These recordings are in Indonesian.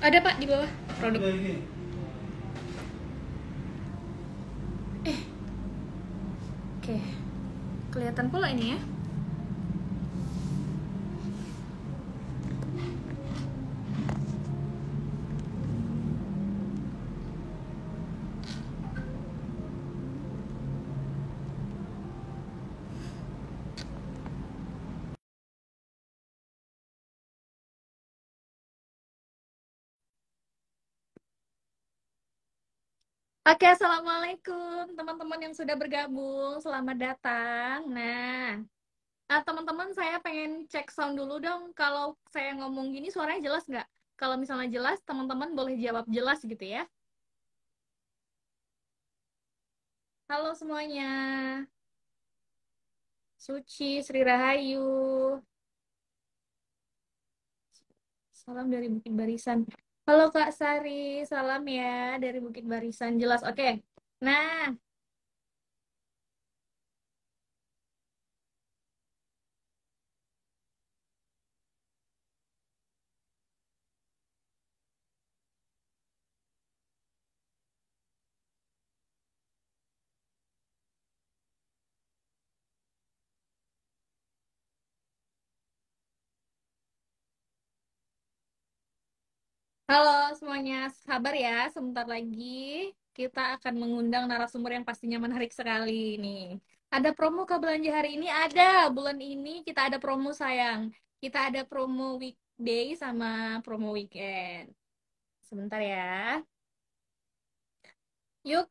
Ada Pak di bawah produk. Oke, kelihatan pula ini ya. Oke, assalamualaikum teman-teman yang sudah bergabung. Selamat datang. Teman-teman saya pengen cek sound dulu dong. Kalau saya ngomong gini suaranya jelas nggak? Kalau misalnya jelas, teman-teman boleh jawab jelas gitu ya. Halo semuanya. Suci, Sri Rahayu. Salam dari Bukit Barisan. Halo Kak Sari, salam ya dari Bukit Barisan. Jelas, oke. Nah, halo semuanya, sabar ya. Sebentar lagi kita akan mengundang narasumber yang pastinya menarik sekali nih. Ada promo ke belanja hari ini? Ada. Bulan ini kita ada promo sayang. Kita ada promo weekday sama promo weekend. Sebentar ya. Yuk,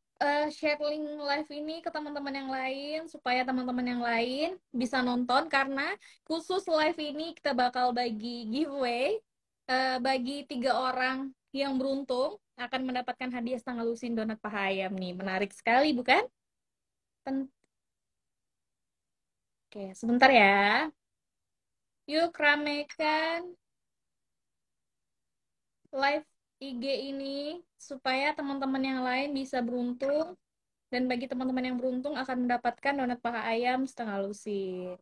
share link live ini ke teman-teman yang lain supaya teman-teman yang lain bisa nonton karena khusus live ini kita bakal bagi giveaway bagi 3 orang yang beruntung akan mendapatkan hadiah setengah lusin donat paha ayam nih. Menarik sekali, bukan? Pen- Oke, sebentar ya. Yuk ramekan live IG ini supaya teman-teman yang lain bisa beruntung dan bagi teman-teman yang beruntung akan mendapatkan donat paha ayam setengah lusin.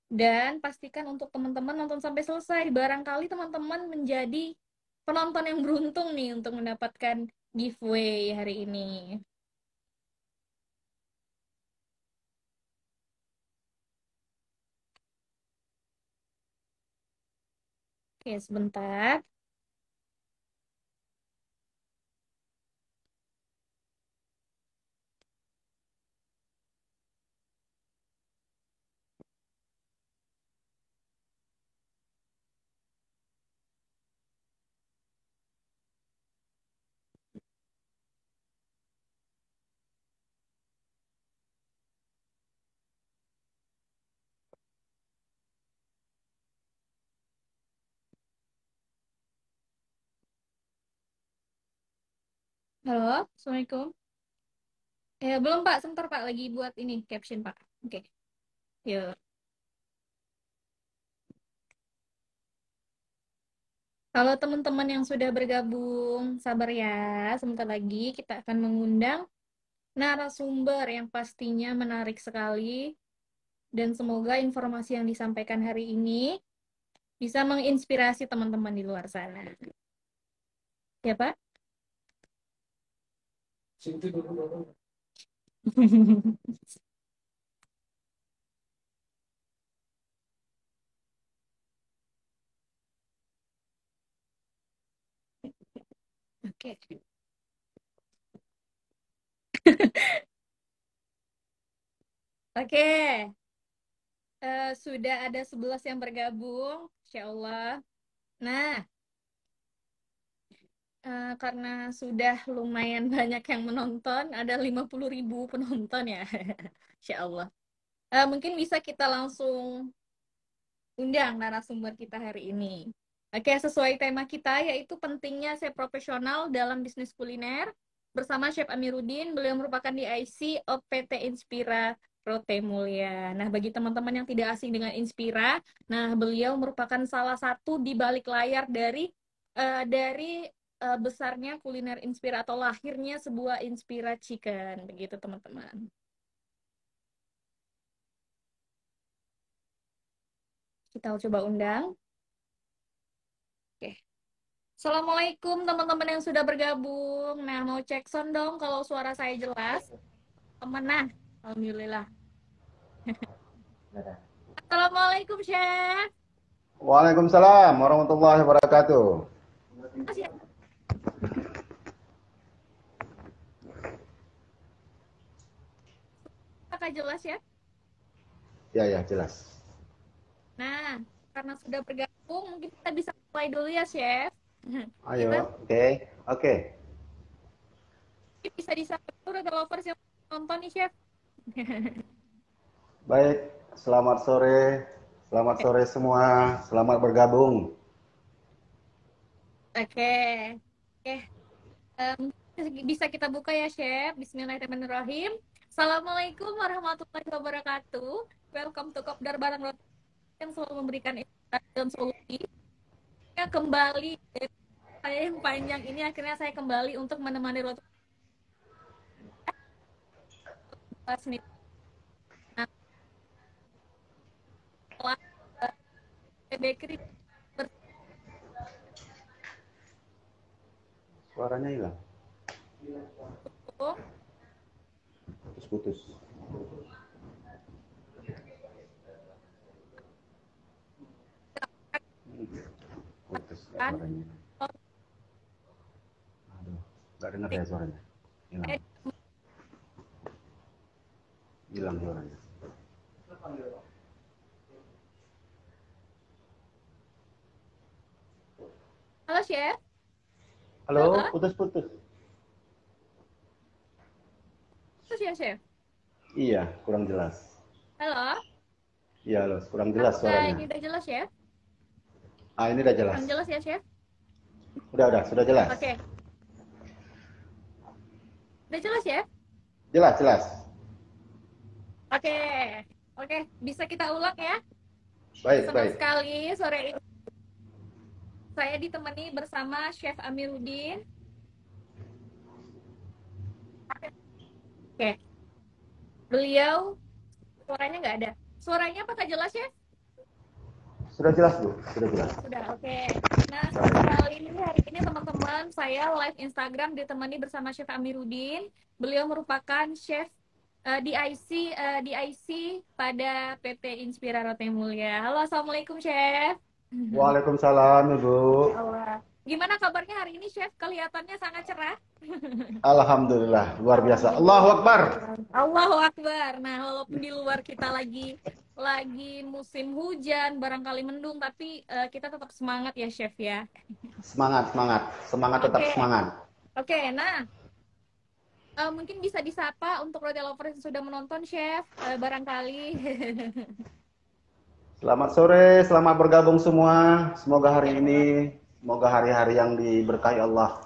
Dan pastikan untuk teman-teman nonton sampai selesai. Barangkali teman-teman menjadi penonton yang beruntung nih untuk mendapatkan giveaway hari ini. Oke, sebentar. Halo, Assalamualaikum. Belum Pak, sebentar Pak. Lagi buat ini, caption Pak. Oke, yuk. Kalau teman-teman yang sudah bergabung, sabar ya. Sebentar lagi kita akan mengundang narasumber yang pastinya menarik sekali. Dan semoga informasi yang disampaikan hari ini bisa menginspirasi teman-teman di luar sana. Ya, Pak? Oke. Oke. Sudah ada 11 yang bergabung, Insya Allah. Nah, karena sudah lumayan banyak yang menonton, ada 50.000 penonton ya, Insya Allah. Mungkin bisa kita langsung undang narasumber kita hari ini. Oke, sesuai tema kita yaitu pentingnya chef profesional dalam bisnis kuliner bersama Chef Amiruddin. Beliau merupakan DIC of PT Inspira Rote Mulia. Nah, bagi teman-teman yang tidak asing dengan Inspira, nah beliau merupakan salah satu di balik layar dari besarnya kuliner Inspira atau lahirnya sebuah Inspira Chicken, begitu teman-teman. Kita coba undang. Oke. Assalamualaikum teman-teman yang sudah bergabung. Nah, mau cek sound dong kalau suara saya jelas. Teman, nah, alhamdulillah. Assalamualaikum, Chef. Waalaikumsalam warahmatullahi wabarakatuh. Mas ya, apakah jelas ya? Ya, ya, jelas. Nah, karena sudah bergabung, mungkin kita bisa mulai dulu ya, Chef. Ayo, Kita oke, oke. bisa disapa dulu ada lovers yang nonton nih, Chef. Baik, selamat sore. Selamat sore semua. Selamat bergabung. Oke, oke. Em, bisa kita buka ya, Chef. Bismillahirrahmanirrahim. Assalamualaikum warahmatullahi wabarakatuh. Welcome to Kopdar Barang Roti yang selalu memberikan insight dan solusi. Ya, kembali dari saya yang panjang ini akhirnya saya kembali untuk menemani roti nih. Nah, setelah bakery Suaranya hilang. bertutup, Putus-putus. Putus kan suaranya. Aduh, nggak dengar ya suaranya. Hilang. Hilang suaranya. halo Chef, Halo, halo, putus-putus. terus ya Chef, Iya, kurang jelas. halo, Iya, halo, kurang jelas apakah suaranya. ini udah jelas Chef? Ah, ini udah jelas. Kurang jelas ya Chef? Udah, sudah jelas. Oke, udah jelas ya? Jelas, jelas. Oke, oke, bisa kita ulang ya? Baik, Senang baik. sekali sore ini saya ditemani bersama Chef Amiruddin. Oke, beliau suaranya nggak ada. Suaranya apakah jelas ya? Sudah jelas, Bu. Sudah jelas. Sudah, oke. Nah, senang sekali nih hari ini teman-teman, saya live Instagram ditemani bersama Chef Amiruddin. Beliau merupakan chef DIC pada PT Inspira Roti Mulia. Halo, Assalamualaikum Chef. Waalaikumsalam, Ibu. Ya Allah. Gimana kabarnya hari ini Chef? Kelihatannya sangat cerah. Alhamdulillah, luar biasa. Allahu Alhamdulillah. Akbar. Allahu Akbar. Nah, walaupun di luar kita lagi musim hujan, barangkali mendung, tapi kita tetap semangat ya, Chef ya. Semangat, semangat. Semangat, tetap Oke, semangat. oke. Nah, mungkin bisa disapa untuk roti lovers yang sudah menonton, Chef. Barangkali. Selamat sore, selamat bergabung semua. Semoga hari Ya ini, Allah. semoga hari-hari yang diberkahi Allah.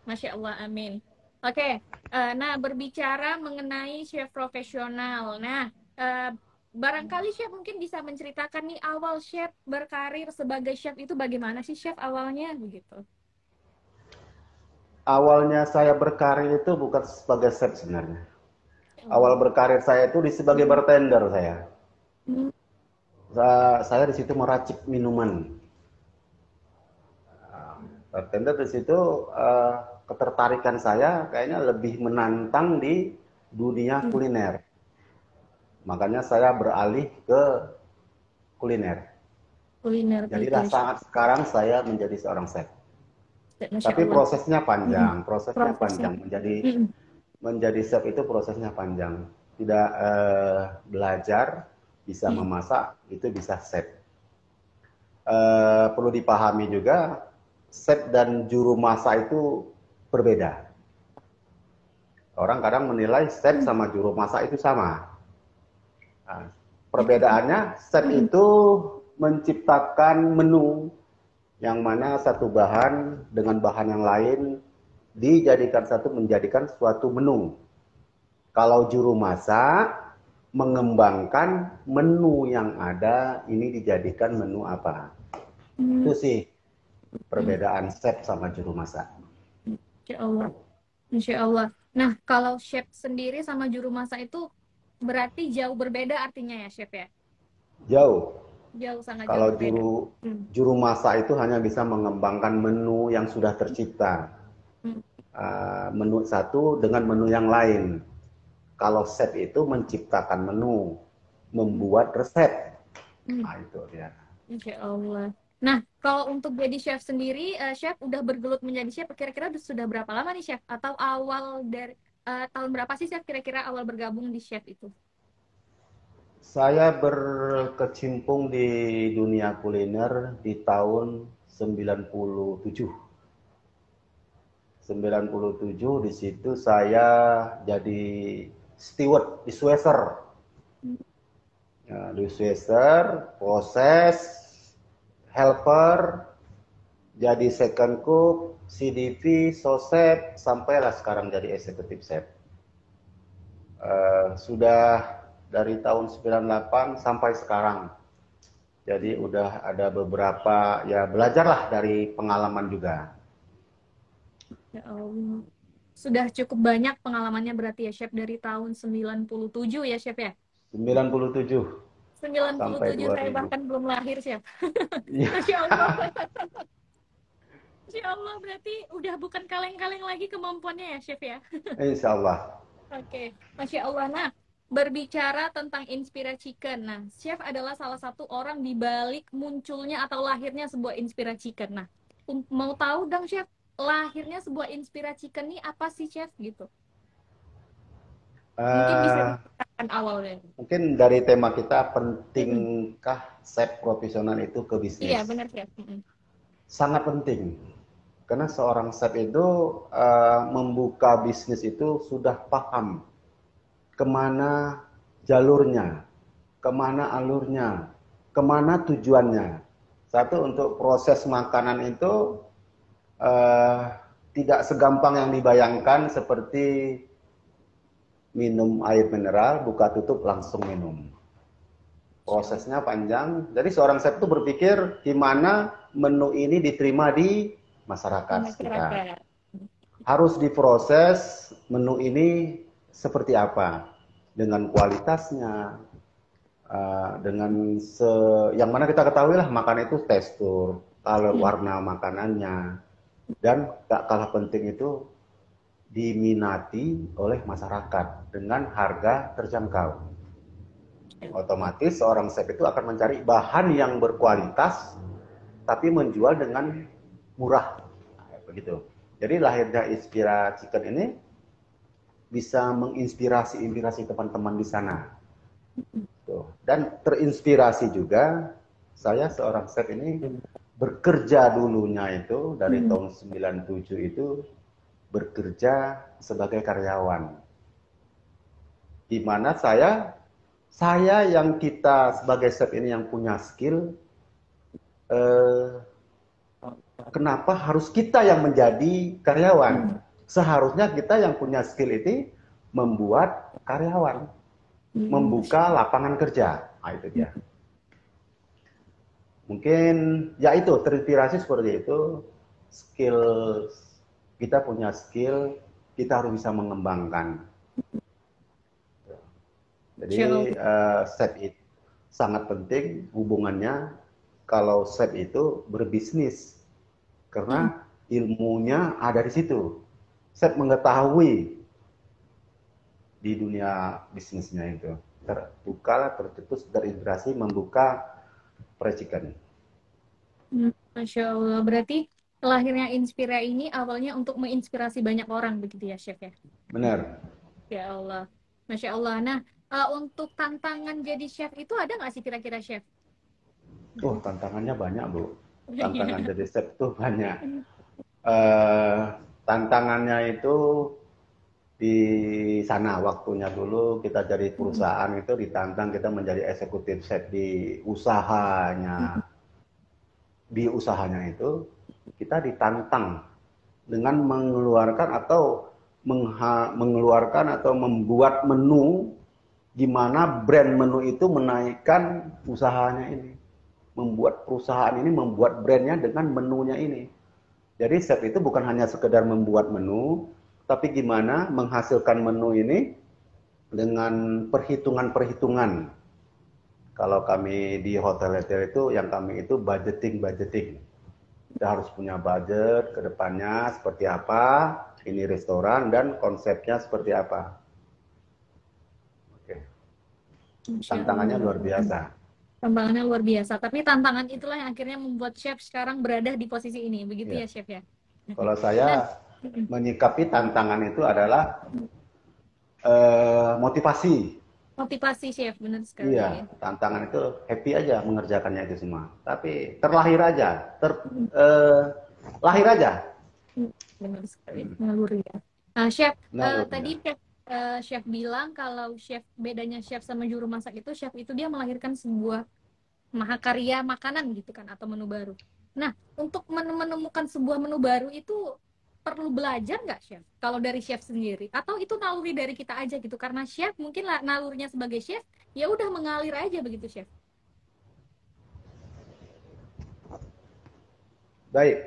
Masya Allah, amin. Oke, nah berbicara mengenai chef profesional. Nah, barangkali chef mungkin bisa menceritakan nih awal chef berkarir sebagai chef itu bagaimana sih chef awalnya begitu? Awalnya saya berkarir itu bukan sebagai chef sebenarnya. Ya Awal Allah. berkarir saya itu sebagai bartender saya. Hmm, Saya di situ meracik minuman. Bartender di situ ketertarikan saya kayaknya lebih menantang di dunia kuliner. Makanya saya beralih ke kuliner. kuliner Jadilah begitu, chef. saat sekarang saya menjadi seorang chef. Masya Tapi Allah. prosesnya Hmm, panjang, prosesnya prosesnya. panjang. Hmm, Menjadi chef itu prosesnya panjang. Tidak belajar, bisa hmm, memasak, itu bisa chef. Perlu dipahami juga, chef dan juru masak itu berbeda. Orang kadang menilai chef hmm, sama juru masak itu sama. Nah, hmm, perbedaannya, chef hmm, itu menciptakan menu yang mana satu bahan dengan bahan yang lain dijadikan satu menjadikan suatu menu. Kalau juru masak mengembangkan menu yang ada ini dijadikan menu apa. hmm, Itu sih hmm. perbedaan chef sama juru masak. Masya Allah. Masya Allah. Nah, kalau chef sendiri sama juru masak itu berarti jauh berbeda artinya ya, chef ya? Jauh. Jauh, sangat jauh Kalau berbeda. Hmm. juru masak itu hanya bisa mengembangkan menu yang sudah tercipta. Hmm. Menu satu dengan menu yang lain. Kalau chef itu menciptakan menu, Hmm. membuat resep. Hmm. Nah, itu dia. Insya Allah. Nah, kalau untuk jadi chef sendiri, chef udah bergelut menjadi chef, kira-kira sudah berapa lama nih chef? Atau awal dari tahun berapa sih chef kira-kira awal bergabung di chef itu? Saya berkecimpung di dunia kuliner di tahun 97. 97 di situ saya jadi steward di Sweser. Hmm. Ya, di Sweser, proses, helper, jadi second cook, CDV, sosep, sampailah sekarang jadi executive chef. Sudah dari tahun 98 sampai sekarang. Jadi udah ada beberapa, ya belajarlah dari pengalaman juga. Ya Allah. Sudah cukup banyak pengalamannya berarti ya chef dari tahun 97 ya chef ya? 97 sembilan puluh sampai tujuh saya 2000. bahkan belum lahir chef. Iya, Masya Allah. Masya Allah berarti udah bukan kaleng-kaleng lagi kemampuannya ya chef ya? insya Allah. Oke, Masya Allah. Nah, berbicara tentang Inspira Chicken. Nah, Chef adalah salah satu orang di balik munculnya atau lahirnya sebuah Inspira Chicken. Nah, mau tahu dong, Chef, lahirnya sebuah Inspira Chicken ini apa sih, Chef? Gitu. Mungkin bisa Eh, diceritakan awalnya. Mungkin dari tema kita, Mm-mm. pentingkah chef profesional itu ke Iya, bisnis? benar, Chef. Mm-mm. Sangat penting. Karena seorang chef itu membuka bisnis itu sudah paham kemana jalurnya, kemana alurnya, kemana tujuannya. Satu, untuk proses makanan itu eh, tidak segampang yang dibayangkan seperti minum air mineral, buka tutup langsung minum. Masya Allah. Prosesnya panjang. Jadi seorang chef itu berpikir gimana menu ini diterima di Di masyarakat sekitar. masyarakat. Harus diproses menu ini seperti apa, dengan kualitasnya, dengan yang mana kita ketahui lah, makan itu tekstur, color, Mm. warna makanannya, dan tak kalah penting itu diminati oleh masyarakat dengan harga terjangkau. Otomatis seorang chef itu akan mencari bahan yang berkualitas tapi menjual dengan murah, begitu. Jadi lahirnya Inspira Chicken ini bisa menginspirasi teman-teman di sana. Tuh. Dan terinspirasi juga, saya seorang chef ini bekerja dulunya itu dari Mm. tahun 97 itu bekerja sebagai karyawan. Di mana saya yang kita sebagai chef ini yang punya skill, eh, kenapa harus kita yang menjadi karyawan? Mm. Seharusnya kita yang punya skill itu membuat karyawan, Mm. membuka lapangan kerja. Nah, itu dia. Mungkin ya itu terinspirasi seperti itu. Skill, kita punya skill, kita harus bisa mengembangkan. Masya Jadi Allah. chef itu sangat penting hubungannya kalau chef itu berbisnis, Mm. karena ilmunya ada di situ. Chef mengetahui di dunia bisnisnya itu, terbuka, tercetus, terinspirasi membuka percikan. Masya Allah. Berarti lahirnya Inspira ini awalnya untuk menginspirasi banyak orang begitu ya, Chef ya? Benar. Ya Allah. Masya Allah. Nah, untuk tantangan jadi chef itu ada nggak sih kira-kira, Chef? Oh, tantangannya banyak, Bu. Tantangan Iya. jadi chef tuh banyak. Eh, Tantangannya itu di sana waktunya dulu kita dari perusahaan itu ditantang kita menjadi eksekutif chef di usahanya itu kita ditantang dengan mengeluarkan atau membuat menu gimana brand menu itu menaikkan usahanya ini, membuat perusahaan ini membuat brandnya dengan menunya ini. Jadi chef itu bukan hanya sekedar membuat menu, tapi gimana menghasilkan menu ini dengan perhitungan-perhitungan. Kalau kami di hotel-hotel itu, yang kami itu budgeting. Kita harus punya budget ke depannya seperti apa, ini restoran dan konsepnya seperti apa. Oke. Masya Tantangannya Allah. luar biasa. Tantangannya luar biasa. Tapi tantangan itulah yang akhirnya membuat chef sekarang berada di posisi ini. Begitu Ya. ya, chef ya? Kalau Nah, saya menyikapi tantangan itu adalah motivasi. motivasi chef, benar Iya, sekali. tantangan itu happy aja mengerjakannya itu semua. Tapi terlahir aja, lahir aja. Benar sekali, naluri ya. Nah, chef, Nalurinya. tadi chef bilang kalau chef bedanya chef sama juru masak itu chef itu dia melahirkan sebuah mahakarya makanan gitu kan atau menu baru. Nah, untuk menemukan sebuah menu baru itu perlu belajar nggak chef? Kalau dari chef sendiri atau itu naluri dari kita aja gitu karena chef mungkin lah nalurinya sebagai chef ya udah mengalir aja begitu chef. Baik,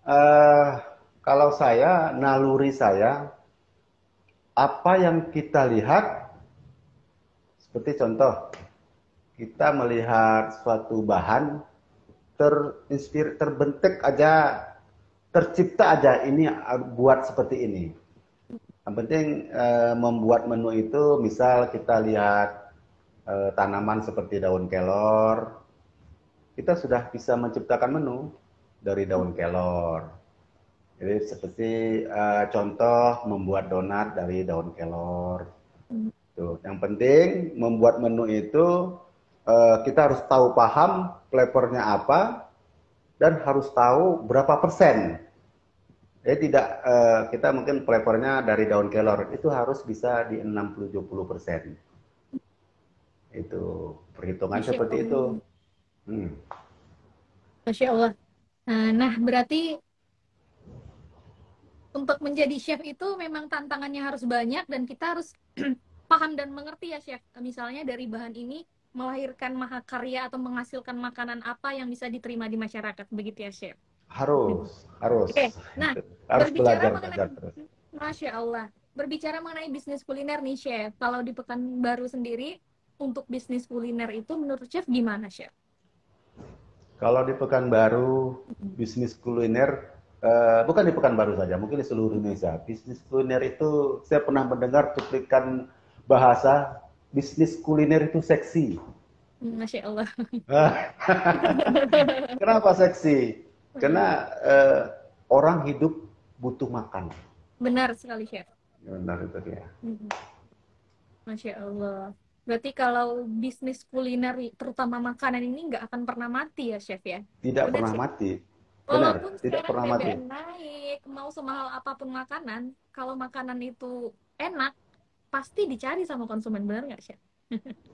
eh, kalau saya, naluri saya, apa yang kita lihat, seperti contoh, kita melihat suatu bahan, terbentuk aja, tercipta aja ini buat seperti ini. Yang penting membuat menu itu, misal kita lihat tanaman seperti daun kelor, kita sudah bisa menciptakan menu dari daun kelor. Jadi seperti contoh membuat donat dari daun kelor. Tuh, yang penting membuat menu itu kita harus tahu paham flavornya apa dan harus tahu berapa persen. Jadi tidak kita mungkin flavornya dari daun kelor itu harus bisa di 60-70%. Itu perhitungan Masya seperti itu. Allah. Hmm. Masya Allah. Nah, berarti untuk menjadi chef itu memang tantangannya harus banyak dan kita harus paham dan mengerti ya chef. Misalnya dari bahan ini melahirkan mahakarya atau menghasilkan makanan apa yang bisa diterima di masyarakat. Begitu ya chef. Harus. Oke, nah Harus berbicara belajar mengenai, terus. Masya Allah, berbicara mengenai bisnis kuliner nih chef. Kalau di Pekanbaru sendiri, untuk bisnis kuliner itu menurut chef gimana chef? Kalau di Pekanbaru, bisnis kuliner, bukan di Pekanbaru saja, mungkin di seluruh Indonesia. Bisnis kuliner itu, saya pernah mendengar cuplikan bahasa, bisnis kuliner itu seksi. Masya Allah. Kenapa seksi? Karena orang hidup butuh makan. Benar sekali chef. Benar itu ya. Masya Allah. Berarti kalau bisnis kuliner, terutama makanan ini nggak akan pernah mati ya chef ya? Tidak Benar pernah chef. mati. Walaupun Benar, tidak sekarang pernah mati. BBM naik, mau semahal apapun makanan, kalau makanan itu enak, pasti dicari sama konsumen, benar nggak chef?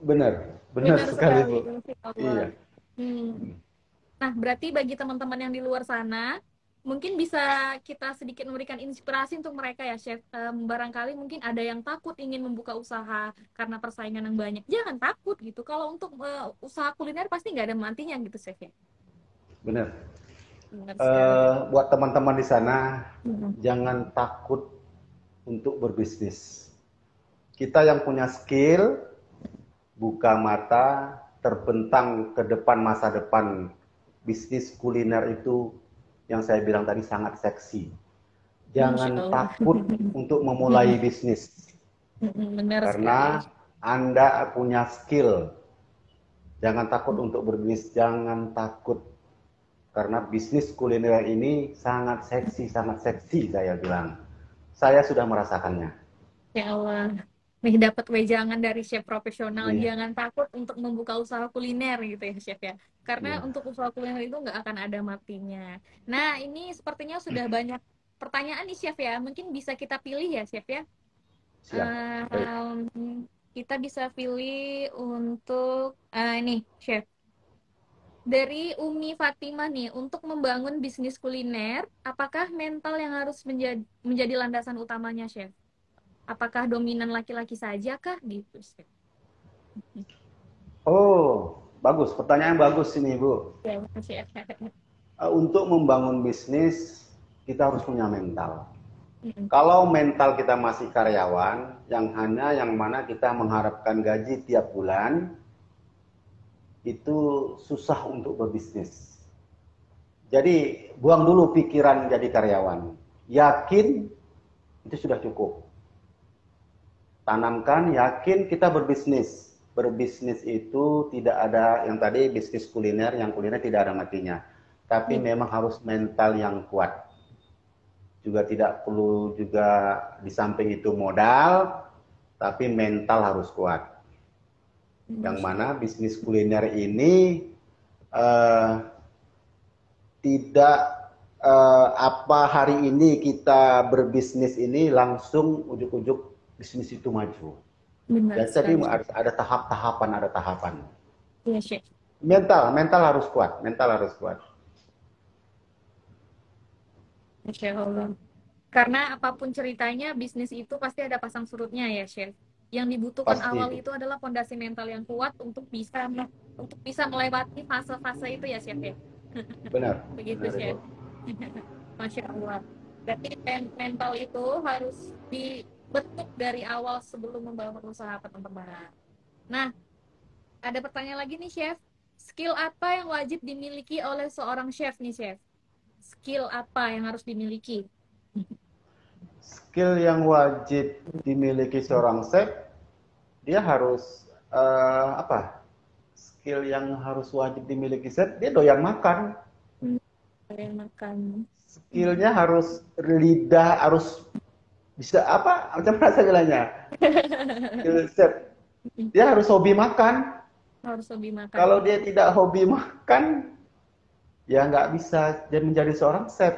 Benar Benar sekali sekali, Bu. Masya Allah. Iya. Hmm. Nah, berarti bagi teman-teman yang di luar sana, mungkin bisa kita sedikit memberikan inspirasi untuk mereka ya, Chef. Barangkali mungkin ada yang takut ingin membuka usaha karena persaingan yang banyak. Jangan takut gitu. Kalau untuk usaha kuliner pasti nggak ada matinya gitu, Chef ya. Benar. Benar sekali. Buat teman-teman di sana, Hmm. jangan takut untuk berbisnis. Kita yang punya skill, buka mata, terbentang ke depan masa depan. Bisnis kuliner itu yang saya bilang tadi sangat seksi. Masya Jangan Allah. takut untuk memulai bisnis. Benar sekali. Karena Anda punya skill. Jangan takut untuk berbisnis, jangan takut. Karena bisnis kuliner ini sangat seksi saya bilang. Saya sudah merasakannya. Ya Allah. Nih dapat wejangan dari chef profesional. Iya, Jangan takut untuk membuka usaha kuliner gitu ya chef ya. Karena iya. untuk usaha kuliner itu nggak akan ada matinya. Nah ini sepertinya sudah banyak pertanyaan nih chef ya. Mungkin bisa kita pilih ya chef ya. Siap. Baik. Kita bisa pilih untuk ini chef. Dari Umi Fatimah nih, untuk membangun bisnis kuliner, apakah mental yang harus menjadi landasan utamanya chef? Apakah dominan laki-laki saja kah gitu? Oh, bagus. Pertanyaan bagus ini, Bu. Ya, makasih ya. Untuk membangun bisnis, kita harus punya mental. Kalau mental kita masih karyawan, yang mana kita mengharapkan gaji tiap bulan, itu susah untuk berbisnis. Jadi buang dulu pikiran jadi karyawan. Yakin itu sudah cukup. Tanamkan, yakin kita berbisnis. Berbisnis itu tidak ada yang tadi bisnis kuliner, yang kuliner tidak ada matinya. Tapi memang harus mental yang kuat. Juga tidak perlu juga di samping itu modal, tapi mental harus kuat. Yang mana bisnis kuliner ini tidak apa hari ini kita berbisnis ini langsung ujuk-ujuk bisnis itu maju. Benar Dan tadi sekali. ada tahap-tahapan, ada tahapan. Iya, Chef. Mental harus kuat, mental harus kuat. Masya Allah. Karena apapun ceritanya, bisnis itu pasti ada pasang surutnya ya, Chef. Yang dibutuhkan Pasti awal itu. itu adalah fondasi mental yang kuat untuk bisa melewati fase-fase itu ya, Chef ya. Benar, Begitu, benar itu. Chef. Masya Allah. Berarti mental itu harus dibentuk dari awal sebelum membangun usaha teman-teman. Nah, ada pertanyaan lagi nih, Chef. Skill apa yang wajib dimiliki oleh seorang chef nih, Chef? Skill apa yang harus dimiliki? Skill yang wajib dimiliki seorang chef, dia harus apa? Skill yang harus wajib dimiliki chef, dia doyan makan. Doyan makan. Skillnya harus lidah, harus bisa apa? Macam mana saya bilangnya? Skill chef, dia harus hobi makan. Harus hobi makan. Kalau dia tidak hobi makan, ya nggak bisa menjadi seorang chef.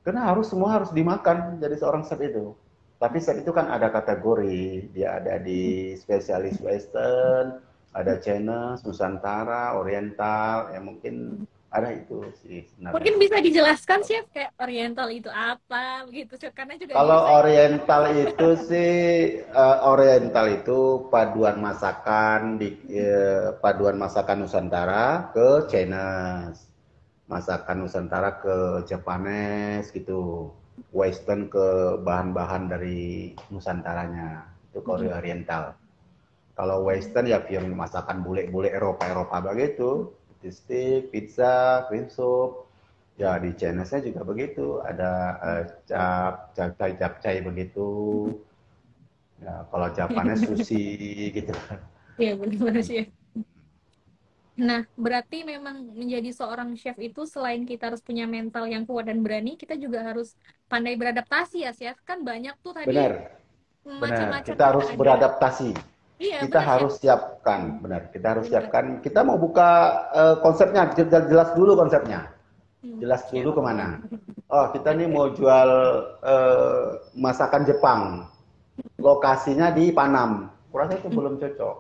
Karena semua harus dimakan jadi seorang chef itu. Tapi chef itu kan ada kategori, dia ada di spesialis Western, ada Chinese, Nusantara, Oriental, ya mungkin ada itu sih sebenarnya. Mungkin bisa dijelaskan, Chef, kayak Oriental itu apa begitu, Chef, karena juga Kalau bisa. Oriental itu sih Oriental itu paduan masakan paduan masakan Nusantara ke Chinese, masakan Nusantara ke Japanese gitu, Western ke bahan-bahan dari Nusantaranya, itu Korea Oriental. Kalau Western ya yang masakan bule-bule Eropa begitu, steak, pizza, cream soup. Ya di Chinese-nya juga begitu, ada capcay begitu. Ya kalau Japanese sushi gitu. Iya, benar-benar, Chef. Nah, berarti memang menjadi seorang chef itu selain kita harus punya mental yang kuat dan berani, kita juga harus pandai beradaptasi ya, Chef. Kan banyak tuh tadi Benar, benar. macam-macam Kita kita harus ada. beradaptasi. Iya, Kita benar, Chef. harus siapkan, benar. Kita harus Benar. siapkan. Kita mau buka konsepnya, jelas dulu konsepnya. Jelas Masya dulu Allah. kemana. Oh, kita nih mau jual masakan Jepang. Lokasinya di Panam. Kurasa itu belum cocok.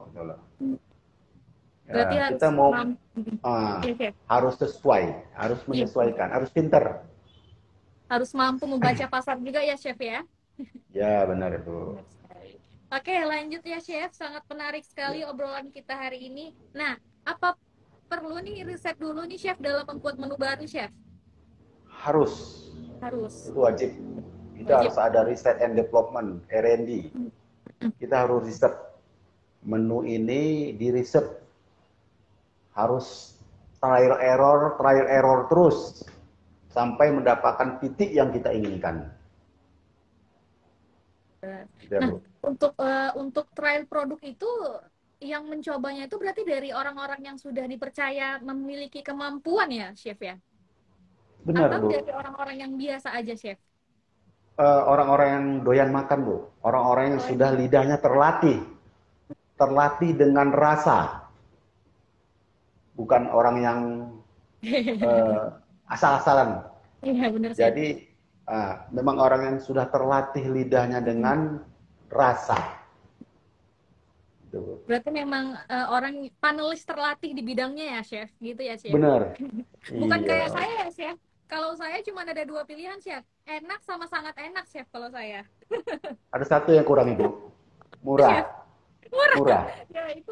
Berarti Ya, harus kita mau iya, Chef. harus sesuai, harus Iya. menyesuaikan, harus pinter. Harus mampu membaca pasar juga ya, Chef ya. Ya, benar itu. Benar sekali. Oke, lanjut ya, Chef. Sangat menarik sekali Ya. obrolan kita hari ini. Nah, apa perlu nih riset dulu nih, Chef, dalam membuat menu baru, Chef? Harus. Harus. Itu wajib. Kita Wajib. harus ada research and development, R&D. Kita harus riset. Menu ini di riset. Harus trial error terus sampai mendapatkan titik yang kita inginkan. Nah, untuk trial produk itu yang mencobanya itu berarti dari orang-orang yang sudah dipercaya memiliki kemampuan ya, Chef ya? Benar, Atau Bu. dari orang-orang yang biasa aja, Chef? Orang-orang yang doyan makan, Bu. Orang-orang yang sudah lidahnya terlatih dengan rasa. Bukan orang yang asal-asalan. Iya, benar, Chef. Jadi memang orang yang sudah terlatih lidahnya dengan rasa. Berarti memang orang panelis terlatih di bidangnya ya, Chef? Gitu ya, Chef? Benar. Bukan Iya. kayak saya ya, Chef. Kalau saya cuma ada 2 pilihan, Chef. Enak sama sangat enak, Chef, kalau saya. Ada satu yang kurang, Ibu. Chef, Murah. murah. Murah. Ya, itu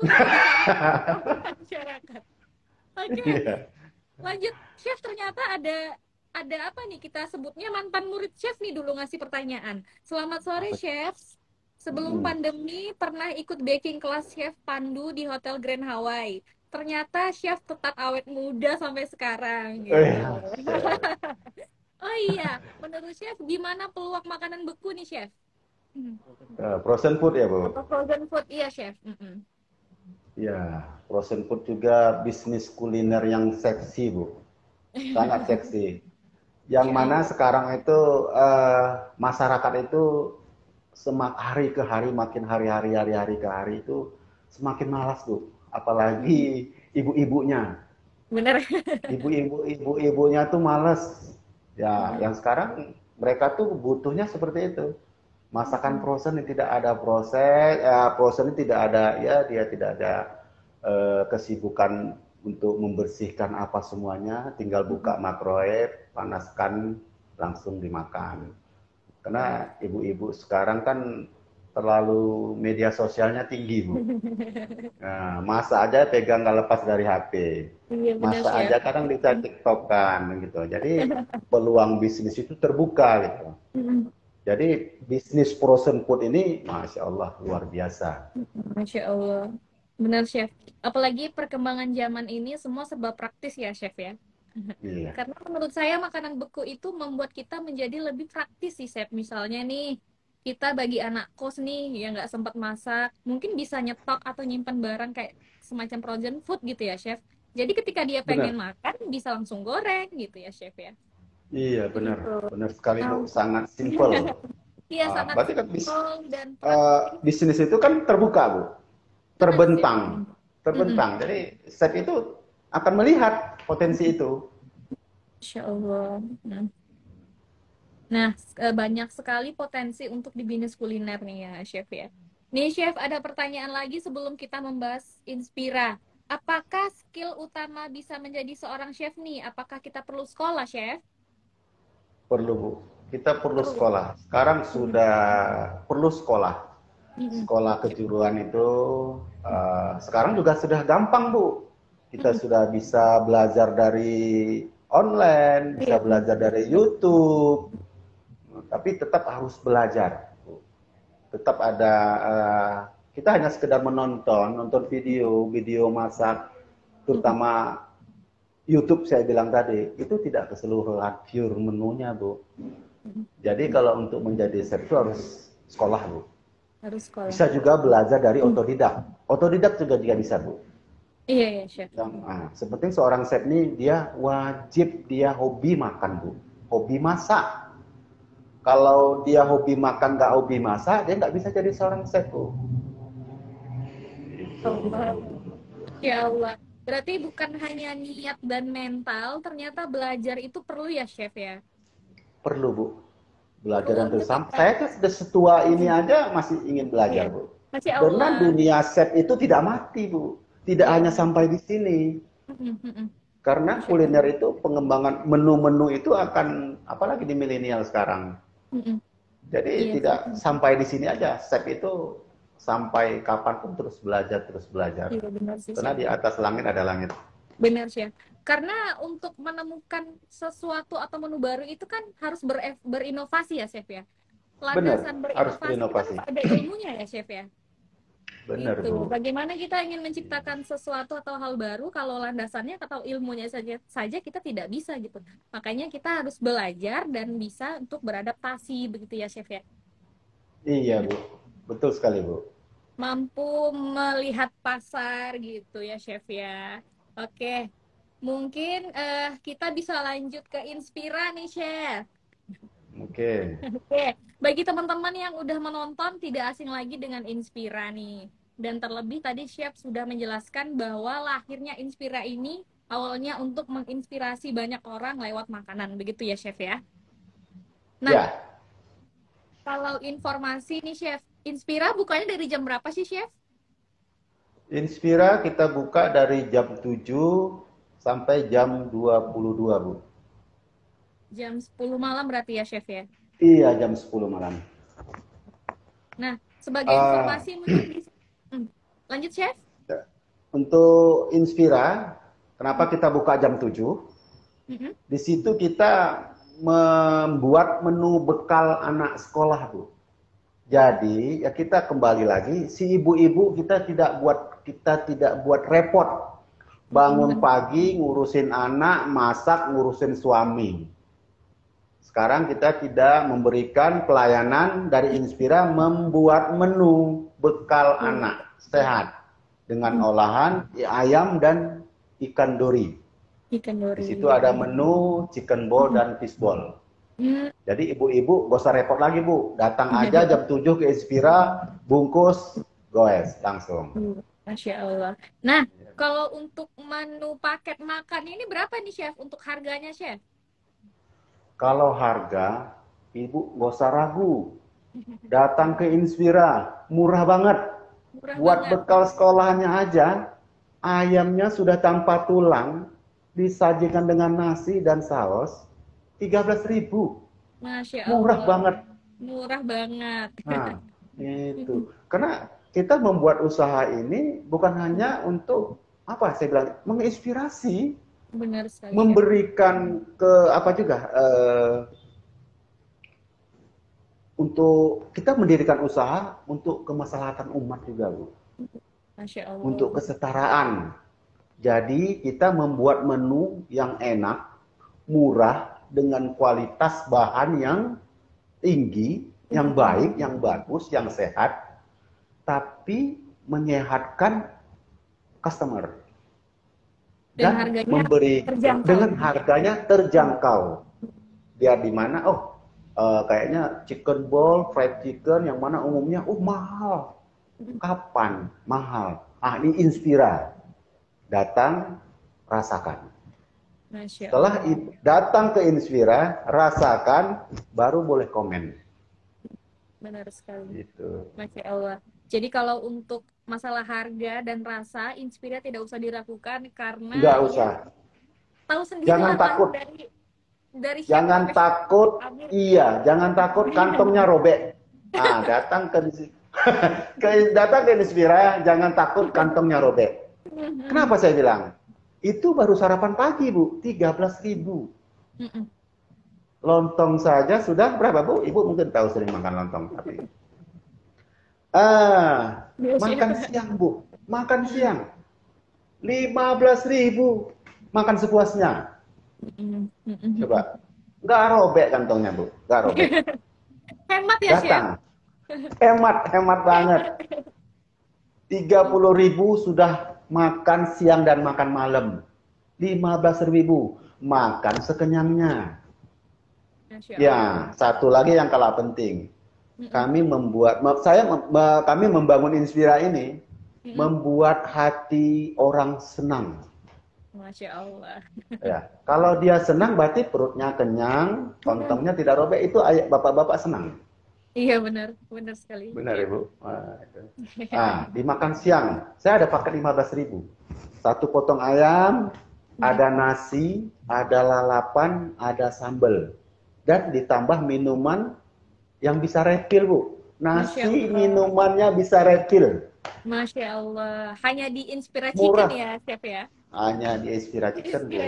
masyarakat. Oke, Iya. lanjut. Chef, ternyata ada apa nih, kita sebutnya mantan murid chef nih dulu ngasih pertanyaan. Selamat sore, Chef. Sebelum pandemi pernah ikut baking kelas Chef Pandu di Hotel Grand Hawaii. ternyata chef tetap awet muda sampai sekarang gitu. Eh, chef. Oh iya, menurut chef gimana peluang makanan beku nih chef? Hmm. Frozen food ya, Bu? Atau frozen food, iya chef. Ya, frozen food juga bisnis kuliner yang seksi, Bu. Sangat seksi. Yang Insya mana Allah. sekarang itu masyarakat itu hari ke hari, makin hari ke hari itu semakin malas, Bu. Apalagi ibu-ibunya. Bener. Ibu-ibunya tuh malas. Ya, Mm-mm. yang sekarang mereka tuh butuhnya seperti itu. Masakan Mm-mm. frozen yang tidak ada proses, frozen ini tidak ada, ya dia tidak ada kesibukan untuk membersihkan apa semuanya, tinggal buka microwave, panaskan, langsung dimakan. Bener. Karena ibu-ibu sekarang kan terlalu media sosialnya tinggi, Bu. Nah, masa aja pegang nggak lepas dari HP. Iya bener Masa chef. aja kadang bisa TikTokan gitu. Jadi peluang bisnis itu terbuka gitu. Mm-mm. Jadi bisnis frozen food ini, masya Allah, luar biasa. Masya Allah. Bener chef. Apalagi perkembangan zaman ini semua serba praktis ya chef ya. Iya, Karena menurut saya makanan beku itu membuat kita menjadi lebih praktis sih, Chef. Misalnya nih, kita bagi anak kos nih yang nggak sempat masak, mungkin bisa nyetok atau nyimpan barang kayak semacam frozen food gitu ya, Chef. Jadi ketika dia pengen benar. makan, bisa langsung goreng gitu ya, Chef ya. Iya, benar. Gitu. Benar sekali, Bu. Nah, Sangat simple. iya sangat Berarti kan simpel dan praktis. bisnis itu kan terbuka, Bu. Benar, Chef. Terbentang. Mm-mm. Terbentang. Jadi chef itu akan melihat potensi itu. Insya Allah. Nah, banyak sekali potensi untuk di bisnis kuliner nih ya, Chef ya. Nih, Chef, ada pertanyaan lagi sebelum kita membahas Inspira. Apakah skill utama bisa menjadi seorang chef nih? Apakah kita perlu sekolah, Chef? Perlu, Bu. Kita perlu Perlu. sekolah. Sekarang Mm-mm. sudah perlu sekolah. Mm-mm. Sekolah kejuruan itu sekarang juga sudah gampang, Bu. Kita Mm-mm. sudah bisa belajar dari online, Iya, bisa belajar dari YouTube, tapi tetap harus belajar. Tetap ada kita hanya sekedar nonton video, video masak, Mm-mm. terutama YouTube saya bilang tadi, itu tidak keseluruhan pure menunya, Bu. Mm-mm. Jadi kalau untuk menjadi chef itu harus sekolah, Bu. Harus sekolah. Bisa juga belajar dari Mm. otodidak. Otodidak juga bisa, Bu. Iya, iya, Chef. Seperti seorang chef ini, dia wajib dia hobi makan, Bu. Hobi masak. Kalau dia hobi makan, nggak hobi masak, dia nggak bisa jadi seorang chef, Bu. Itu. Allah. Ya Allah. Berarti bukan hanya niat dan mental, ternyata belajar itu perlu ya, Chef ya? Perlu, Bu. Belajar dan Perlu terus. ketika... Saya tuh sudah setua ini aja masih ingin Iya. belajar, Bu. Masya Karena Allah. dunia chef itu tidak mati, Bu. Tidak Iya hanya benar. sampai di sini. Mm, mm, mm. Karena Masya kuliner Allah. itu pengembangan menu-menu itu akan, apalagi di milenial sekarang. Mm, mm. Jadi Iya sih. tidak sampai di sini aja. Chef itu sampai kapanpun terus belajar, terus belajar. Iya benar sih, Karena Chef. di atas langit ada langit. Benar, Chef. Karena untuk menemukan sesuatu atau menu baru itu kan harus berinovasi ya, Chef ya. Benar, Landasan harus berinovasi itu harus berinovasi. ada ilmunya ya, Chef ya. Benar, Gitu. Bu. Bagaimana kita ingin menciptakan sesuatu atau hal baru kalau landasannya atau ilmunya saja kita tidak bisa gitu. Makanya kita harus belajar dan bisa untuk beradaptasi begitu ya, Chef ya. Iya, Bu. Betul sekali, Bu. Mampu melihat pasar gitu ya, Chef ya. Oke, mungkin kita bisa lanjut ke Inspira nih, Chef. Oke. Oke, bagi teman-teman yang udah menonton tidak asing lagi dengan Inspira nih. Dan terlebih tadi Chef sudah menjelaskan bahwa lahirnya Inspira ini awalnya untuk menginspirasi banyak orang lewat makanan, begitu ya, Chef ya. Nah, Ya, kalau informasi nih, Chef, Inspira bukanya dari jam berapa sih, Chef? Inspira kita buka dari jam 7 sampai jam 22, Bu. Jam 10 malam berarti ya, Chef ya. Iya, jam 10 malam. Nah, sebagai Uh, informasi mungkin bisa... Lanjut, Chef? untuk Inspira, kenapa kita buka jam 7? Mm-mm. Di situ kita membuat menu bekal anak sekolah, Bu. Jadi, ya kita kembali lagi, si ibu-ibu kita tidak buat repot Bangun pagi, ngurusin anak, masak, ngurusin suami. Sekarang kita tidak memberikan pelayanan dari Inspira membuat menu bekal anak sehat dengan olahan ayam dan ikan dori. Ikan Di dori. situ ada menu chicken ball dan fish ball. Jadi ibu-ibu gak usah repot lagi Bu, datang aja jam 7 ke Inspira, bungkus, goes langsung. Masya Allah. Nah, kalau untuk menu paket makan ini berapa nih Chef untuk harganya Chef? Kalau harga, ibu gak usah ragu, datang ke Inspira, murah banget. Murah Buat banget. bekal sekolahnya aja, ayamnya sudah tanpa tulang, disajikan dengan nasi dan saus, 13.000. Masya Murah Allah. banget. Murah banget. Nah, itu. Karena kita membuat usaha ini bukan hanya untuk, apa saya bilang, menginspirasi, Benar sekali. memberikan ke, apa juga, untuk kita mendirikan usaha untuk kemaslahatan umat juga, Bu. Masya Allah. Untuk kesetaraan. Jadi kita membuat menu yang enak, murah, dengan kualitas bahan yang tinggi, yang baik, yang bagus, yang sehat, tapi menyehatkan customer. Dan Dan harganya memberi terjangkau. dengan harganya terjangkau. Biar di mana, kayaknya chicken ball, fried chicken, yang mana umumnya, mahal. Kapan? Mahal. Ini Inspira. Datang, rasakan. Masya Setelah Allah. datang ke Inspira, rasakan, baru boleh komen. Benar sekali. Gitu. Masya Allah. Jadi kalau untuk masalah harga dan rasa, Inspira tidak usah diragukan karena Nggak usah. tahu sendiri Jangan lah takut. dari chef Jangan sampai takut. Amir. Iya, jangan takut kantongnya robek. Datang ke Inspira, jangan takut kantongnya robek. Kenapa saya bilang? Itu baru sarapan pagi, Bu. 13.000. Lontong saja sudah berapa, Bu? Ibu mungkin tahu sering makan lontong. Tapi makan siang, Bu. Makan siang. 15.000. Makan sepuasnya. Coba. Nggak robek kantongnya, Bu. Nggak robek. Hemat ya, Datang. Chef? Hemat banget. 30.000 sudah makan siang dan makan malam. 15.000 makan sekenyangnya. Ya, satu lagi yang kalah penting. Kami membangun Inspira ini membuat hati orang senang. Masya Allah. Ya, kalau dia senang berarti perutnya kenyang, kantongnya tidak robek, itu bapak-bapak senang. Iya benar sekali. Benar Ibu. Dimakan siang, saya ada paket 15.000. Satu potong ayam, ada nasi, ada lalapan, ada sambal, dan ditambah minuman yang bisa refill, Bu. Nasi minumannya bisa refill. Masya Allah. Hanya di Inspira Murah. Chicken ya, Chef ya? Hanya di Inspira Chicken, Bu.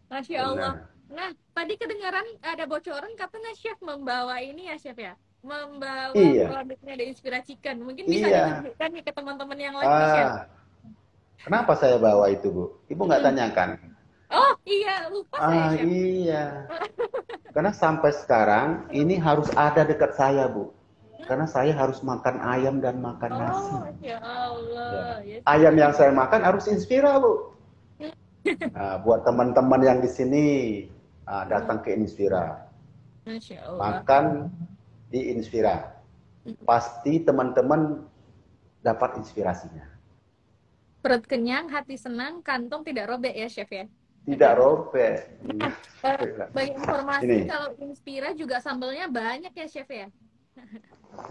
Masya Allah. Nah, tadi kedengaran ada bocoran katanya Chef membawa ini ya, Chef ya? Membawa produknya dari Inspira Chicken. Mungkin bisa ditunjukkan nih ke teman-teman yang lain, Chef. Kenapa saya bawa itu, Bu? Ibu nggak tanyakan? Oh, iya. Lupa saya, Chef. Iya. Karena sampai sekarang ini harus ada dekat saya, Bu. Karena saya harus makan ayam dan makan nasi. Ya Allah. Ya. Ayam yang saya makan harus Inspira, Bu. Buat teman-teman yang di sini, datang ke Inspira. Masya Allah. Makan di Inspira. Pasti teman-teman dapat inspirasinya. Perut kenyang, hati senang, kantong tidak robek ya, Chef ya? Tidak robek. Bagi informasi, kalau Inspira juga sambalnya banyak ya, Chef ya?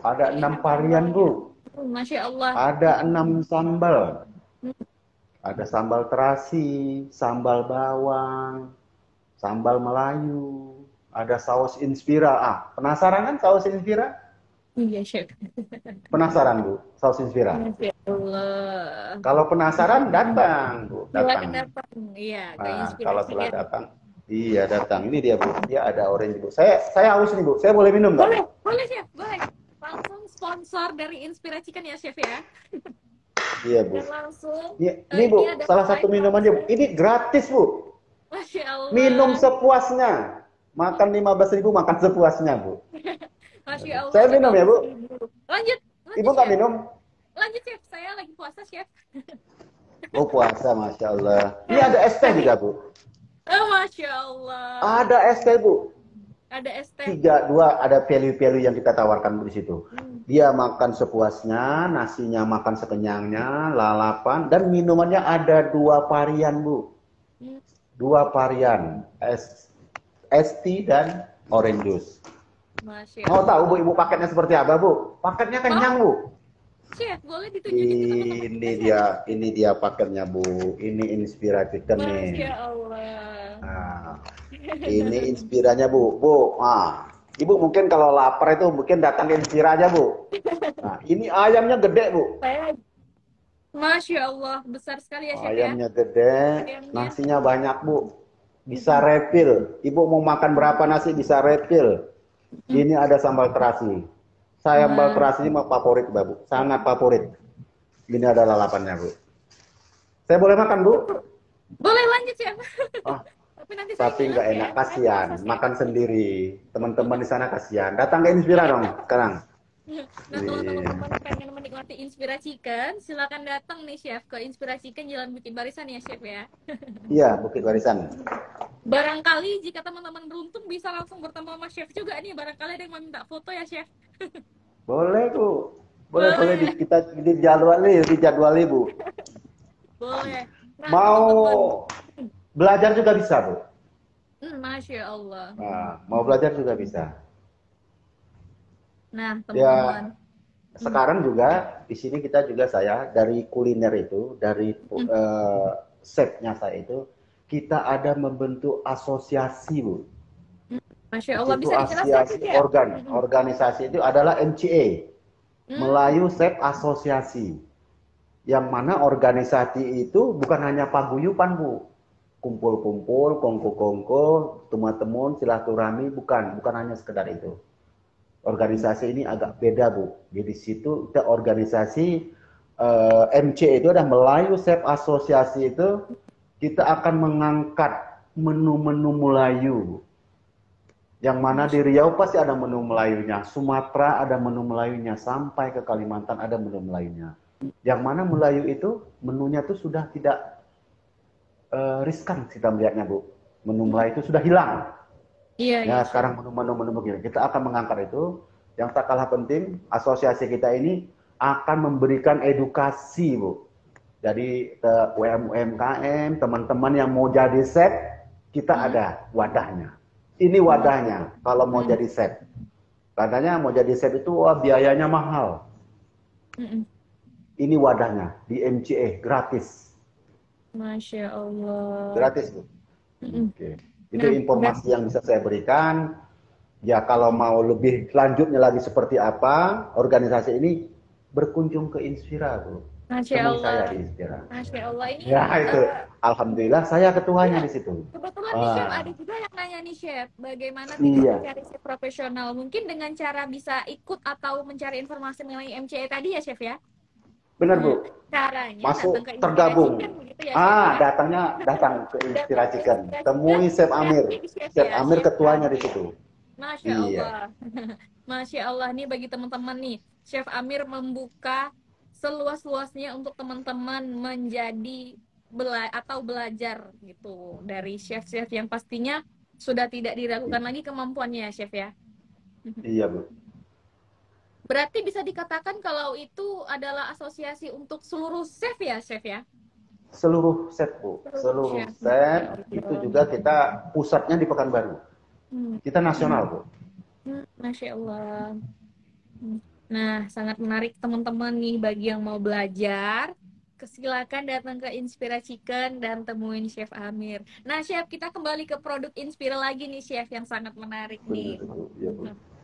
Ada 6 varian, Bu. Masya Allah. Ada 6 sambal. Ada sambal terasi, sambal bawang, sambal Melayu, ada saus Inspira. Penasaran kan saus Inspira? Iya, Chef. Penasaran, Bu, saus Inspira? Masya Allah. Kalau penasaran, datang, Bu. Datang. Iya, kalau telah datang, iya datang. Ini dia, Bu. Dia ada orange, Bu. Saya haus nih, Bu. Saya boleh minum nggak? Boleh, Chef. Boleh. Langsung sponsor dari Inspira Chicken ya, Chef ya? Iya, Bu. Dan langsung, Ini, ini Bu, ada salah satu slide minumannya, Bu. langsung. Ini gratis, Bu. Masya Minum Allah. sepuasnya. Makan 15.000, makan sepuasnya, Bu. Masya Allah, Saya Chef minum ya, Bu. 15.000. Lanjut, Ibu lanjut nggak Chef. minum? Lanjut Chef, saya lagi puasa Chef. Oh, puasa, Masya Allah. Ini ada es teh Tapi, juga, Bu. oh, Masya Allah. Ada es teh, Bu. Ada es teh. Tiga, dua, ada value-value yang kita tawarkan di situ. Hmm. Dia makan sepuasnya, nasinya makan sekenyangnya, lalapan, dan minumannya ada dua varian, Bu. Hmm. Dua varian, es tea dan orange juice. Masya Mau tahu, Allah. Bu, Ibu paketnya seperti apa, Bu? Paketnya kenyang, Bu. Chef, boleh ditunjukin ke teman-teman kita, Chef? Ini dia paketnya, Bu. Ini inspiratif nih. Masya Allah. Nah, ini inspiranya, Bu. Bu, Ibu mungkin kalau lapar itu mungkin datang ke Inspira aja, Bu. Nah, ini ayamnya gede, Bu. Masya Allah, besar sekali ya Chef ya. Ayamnya gede, Ayamnya. nasinya banyak, Bu. Bisa refill. Ibu mau makan berapa nasi bisa refill. Ini ada sambal terasi. Sambal terasi ini favorit, Bu. Sangat favorit. Ini ada lalapannya, Bu. Saya boleh makan, Bu? Boleh lanjut Chef. Oh, Tapi nanti saya tapi bilang nggak ya, enak, saya kasihan. puasa, Chef. Makan sendiri. Teman-teman di sana kasihan. Datang ke Inspira dong sekarang. Nah, kalau teman-teman pengen menikmati Inspira Chicken, silakan datang nih Chef ke Inspira Chicken Jalan Bukit Barisan ya Chef ya. Iya, Bukit Barisan. Barangkali jika teman-teman beruntung bisa langsung bertemu sama Chef juga nih. Barangkali ada yang mau minta foto ya Chef. Boleh, Bu. Boleh kita dijadwali, Bu. Boleh. Nah, Mau teman-teman. belajar juga bisa, Bu. Masya Allah. Nah, mau belajar juga bisa. Nah, Ya, teman-teman. sekarang juga di sini kita juga saya dari kuliner itu, dari chefnya saya itu, kita ada membentuk asosiasi, Bu. Masya Allah, Itu bisa dijelaskan asosiasi ya? organisasi itu adalah MCA, Melayu Chef Asosiasi. Yang mana organisasi itu bukan hanya paguyuban, Bu. Kumpul-kumpul, kongko-kongko, teman-teman, silaturahmi, bukan hanya sekedar itu. Organisasi ini agak beda, Bu. Jadi situ kita organisasi MC itu ada Melayu Chef Asosiasi itu kita akan mengangkat menu-menu Melayu, Bu. Yang mana di Riau pasti ada menu Melayunya, Sumatera ada menu Melayunya, sampai ke Kalimantan ada menu Melayunya. Yang mana Melayu itu menunya itu sudah tidak riskan kita melihatnya, Bu. Menu Melayu itu sudah hilang. Iya, Ya, iya. sekarang menu-menu begini. Kita akan mengangkat itu. Yang tak kalah penting, asosiasi kita ini akan memberikan edukasi, Bu. Jadi UMKM, teman-teman yang mau jadi chef, kita ada wadahnya. Ini wadahnya kalau mau jadi chef. Katanya mau jadi chef itu biayanya mahal. Ini wadahnya di MCA gratis. Masya Allah. Gratis, Bu. Oke. Itu Nah, informasi yang bisa saya berikan. Ya, kalau mau lebih lanjutnya lagi seperti apa, organisasi ini berkunjung ke Inspira, Bu. Masya Temui Allah. saya di Inspira. Masya Allah, ini Ya, itu. Alhamdulillah saya ketuanya di situ. kebetulan nih Chef, ada juga yang nanya nih Chef, bagaimana tips Iya. mencari chef profesional? Mungkin dengan cara bisa ikut atau mencari informasi mengenai MCA tadi ya Chef ya? Benar, Bu. Caranya Masuk datang ke tergabung. Inspira Chicken, gitu ya, Chef, ya? Datang ke Inspira Chicken. Inspira Temui Chicken, Chef Amir. Chef Chef ya, Amir Chef ketuanya di Amir. situ. Masya Iya. Allah. Masya Allah nih bagi teman-teman nih, Chef Amir membuka seluas-luasnya untuk teman-teman menjadi belajar gitu dari chef-chef yang pastinya sudah tidak diragukan lagi kemampuannya, Chef ya. Iya, Bu. Berarti bisa dikatakan kalau itu adalah asosiasi untuk seluruh chef ya, Chef ya? Seluruh set, Bu. Seluruh set itu juga kita pusatnya di Pekanbaru. Kita nasional, Bu. Masya Allah. Nah, sangat menarik teman-teman nih bagi yang mau belajar. Silakan datang ke Inspira Chicken dan temuin Chef Amir. Nah, Chef, kita kembali ke produk Inspira lagi nih, Chef, yang sangat menarik nih.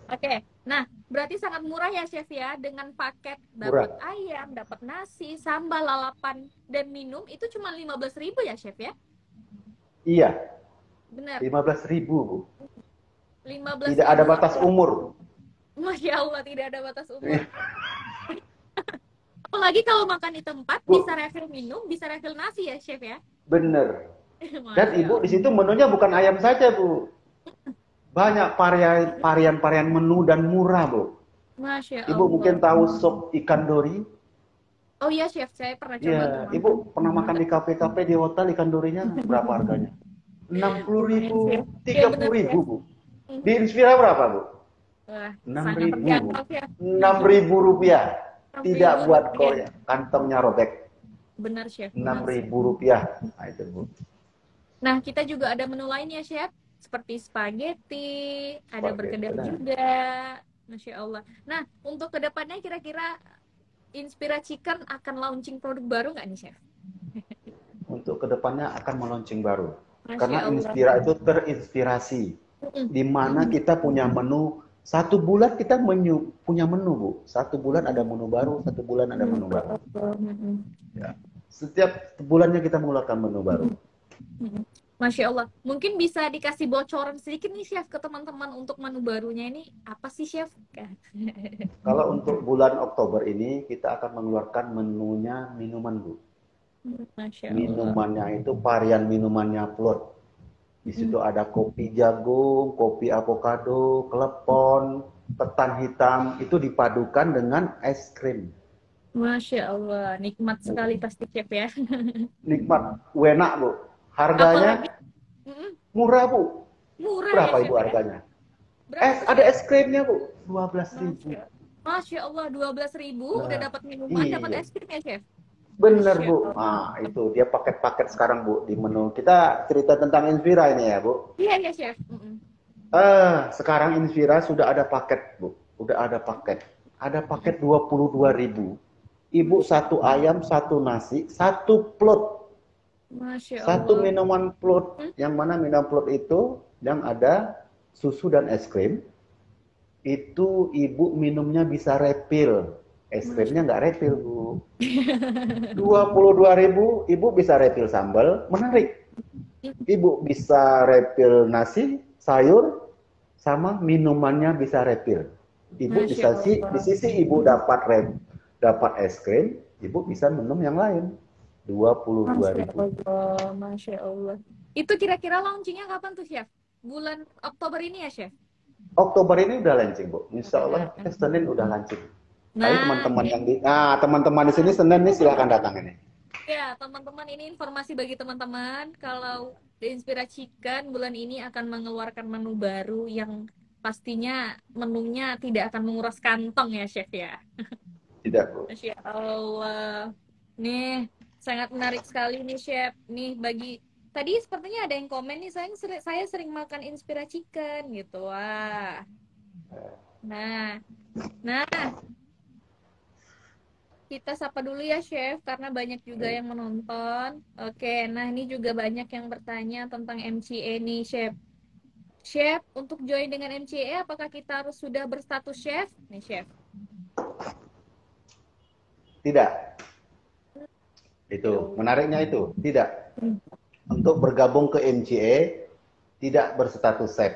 Oke, nah berarti sangat murah ya, Chef ya, dengan paket dapat ayam, dapat nasi, sambal, lalapan, dan minum itu cuma 15.000 ya, Chef ya? Iya. Benar. 15.000, Bu. 15.000. Tidak ada batas umur. Masya Allah, tidak ada batas umur. Apalagi kalau makan di tempat, bisa Bu, refill minum, bisa refill nasi ya, Chef ya? bener. Dan Masya Ibu di Allah. situ menunya bukan ayam saja, Bu. Banyak varian menu dan murah, Bu. Masya Ibu mungkin Allah. tahu sop ikan dori? Oh iya, Chef, saya pernah coba Ya, tuh Ibu makan. pernah makan di kafe-kafe di hotel ikan dorinya berapa harganya? Enam puluh Lumayan, ribu, Chef. Iya, tiga bener, puluh ribu, Chef. Bu. Di Mhm. Inspira berapa, Bu? Wah, Enam sangat ribu, Bu. terjangkau, Chef. 6.000 rupiah. 6.000 Tidak buat rupiah. koyak, kantongnya robek. Benar, Chef. Enam Benar, Chef. ribu rupiah. Nah, itu, Bu. Nah, kita juga ada menu lainnya, Chef. Seperti spaghetti, ada Spaghetti, berkedel benar. juga. Masya Allah. Nah, untuk kedepannya kira-kira Inspira Chicken akan launching produk baru nggak nih, Chef? Untuk kedepannya akan meluncing baru. Masya Karena Allah. Inspira itu terinspirasi. Mm-mm. Di mana Mm-mm. kita punya menu, satu bulan kita punya menu, Bu. Satu bulan ada menu baru, satu bulan ada menu Masya baru. Allah. Mm-mm. Ya. Setiap bulannya kita mengeluarkan menu baru. Mm-mm. Masya Allah. Mungkin bisa dikasih bocoran sedikit nih, Chef, ke teman-teman untuk menu barunya ini. Apa sih, Chef? Kalau untuk bulan Oktober ini, kita akan mengeluarkan menunya minuman, Bu. Masya Allah. Minumannya itu varian minumannya float. Di Mm-mm. situ ada kopi jagung, kopi avocado, klepon, ketan hitam, itu dipadukan dengan es krim. Masya Allah. Nikmat sekali pasti, Chef ya. Nikmat, enak, Bu. Apalagi Harganya mm-mm, murah, Bu. murah ya, Berapa Chef Ibu ya. harganya? Berapa tuh, Ada Chef? es krimnya, Bu. 12.000. Masya Allah, 12.000 udah Nah, dapat minuman, dapat iya. es krim ya, Chef? Bener, Masya Bu. Allah. Nah, itu dia paket-paket sekarang, Bu, di menu. Kita cerita tentang Invira ini ya, Bu. Iya, iya, Chef. Mm-mm. Sekarang Invira sudah ada paket, Bu. Udah ada paket. Ada paket 22.000. Ibu Masya satu ayam, satu nasi, satu plot. Masya Satu Allah. minuman plot. Hmm? Yang mana minuman plot itu yang ada susu dan es krim. Itu ibu minumnya bisa refill. Es krimnya nggak refill, Bu. 22.000, ibu bisa refill sambal, menarik. Ibu bisa refill nasi, sayur, sama minumannya bisa refill. Ibu Masya bisa di Allah. sisi ibu dapat es krim, ibu bisa minum yang lain. Masya 22.000. Allah. Masya Allah. Itu kira-kira launchingnya kapan tuh, Chef? Bulan Oktober ini ya, Chef? Oktober ini udah launching, Bu. Insya Allah kita Senin udah launching. Ayo Nah, teman-teman teman-teman di sini Senin nih silahkan datang ini. ya, teman-teman, ini informasi bagi teman-teman kalau The Inspira Chicken bulan ini akan mengeluarkan menu baru yang pastinya menunya tidak akan menguras kantong ya, Chef ya. Tidak, Bu. Masya Allah. Nih, sangat menarik sekali nih, Chef. Nih, bagi tadi sepertinya ada yang komen nih, saya sering makan Inspira Chicken gitu. Wah. Nah, nah, kita sapa dulu ya, Chef, karena banyak juga yang menonton. Oke, nah ini juga banyak yang bertanya tentang MCA nih, Chef. Chef, untuk join dengan MCA, apakah kita harus sudah berstatus chef? Nih, Chef. Tidak. Itu menariknya itu tidak. Untuk bergabung ke MCA tidak berstatus chef,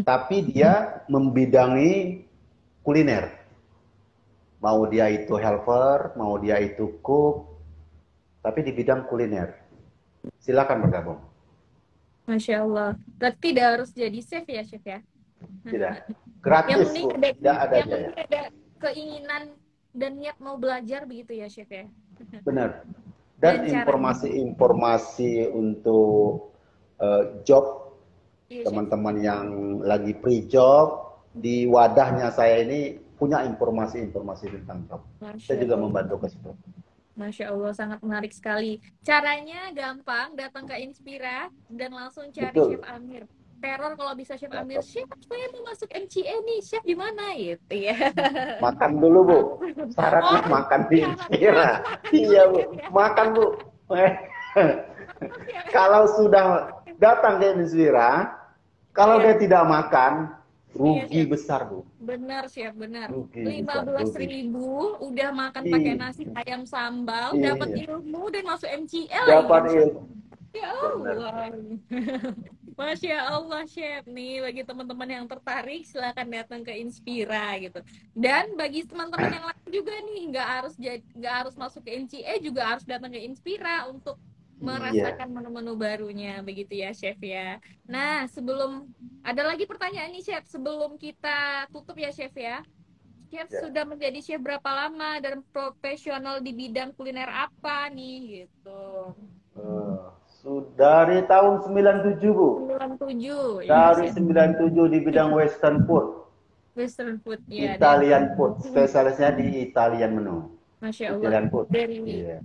tapi dia membidangi kuliner. Mau dia itu helper, mau dia itu cook, tapi di bidang kuliner. Silakan bergabung. Masya Allah. Berarti tidak harus jadi chef ya, Chef ya? Tidak. Yang Gratis, penting Bu. ada, Tidak ada yang biaya. penting ada keinginan dan niat mau belajar begitu ya, Chef ya? Benar. Dan Dan cara informasi-informasi untuk job iya, Chef. teman-teman yang lagi pre-job di wadahnya saya ini punya informasi-informasi tentang job. Masya Saya juga Allah. membantu ke situ. Masya Allah, sangat menarik sekali. Caranya gampang, datang ke Inspira dan langsung cari Betul. Chef Amir. Teror kalau bisa Chef Amir, Chef, saya mau masuk MCA nih, Chef di mana? Gitu ya. Makan dulu, Bu. Syaratnya Oh, makan di Inspira. makan Iya, dulu, Bu. Chef ya. Makan, Bu. Oke. Kalau sudah datang ke Inspira, kalau Iya. dia tidak makan, Iya, rugi Chef. besar, Bu. Benar, Chef, benar. Rugi Lima besar, belas rugi. ribu udah makan pakai Iya. nasi ayam sambal, dapat Iya. ilmu dan masuk MCA lagi Dapat kan, Chef? ilmu. Ya Benar. Allah. Masya Allah, Chef. Nih, bagi teman-teman yang tertarik, silakan datang ke Inspira gitu. Dan bagi teman-teman yang lain juga nih, nggak harus masuk ke MCA, juga harus datang ke Inspira untuk Iya. merasakan menu-menu barunya, begitu ya, Chef ya. Nah, ada lagi pertanyaan nih, Chef. Sebelum kita tutup ya, Chef ya. Chef Ya. sudah menjadi chef berapa lama dan profesional di bidang kuliner apa nih gitu. Eh, dari tahun 97 Bu. 97 ya Dari chef. 97 di bidang Western food, Western food ya dari Italian food, spesialisnya di Italian menu. Masya Allah Italian food. dari Iya.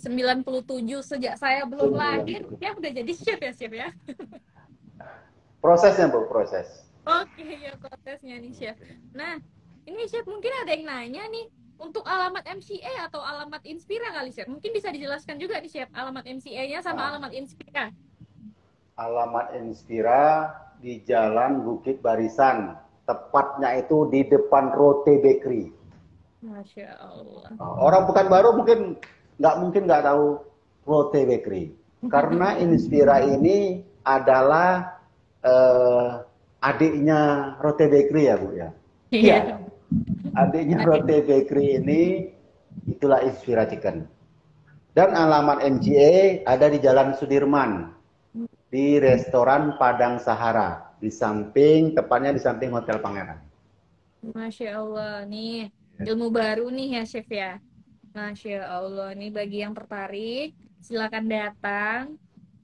97 sejak saya belum lahir 90. ya udah jadi chef ya chef ya. Prosesnya Bu, proses. Oke ya prosesnya nih chef. Nah ini chef mungkin ada yang nanya nih untuk alamat MCA atau alamat Inspira kali chef. Mungkin bisa dijelaskan juga nih chef alamat MCA-nya sama Nah, alamat Inspira. alamat Inspira di Jalan Bukit Barisan. Tepatnya itu di depan Rote Bakery. Masya Allah. Orang Pekanbaru mungkin nggak tahu Rote Bakery. Karena Inspira ini adalah eh, adiknya Rote Bakery ya Bu ya. Iya, Iya. adiknya Rote Bakery ini itulah Inspira Chicken. Dan alamat MCA ada di Jalan Sudirman di restoran Padang Sahara tepatnya di samping Hotel Pangeran. Masya Allah, nih ilmu baru nih ya Chef ya. Masya Allah, nih bagi yang tertarik, silakan datang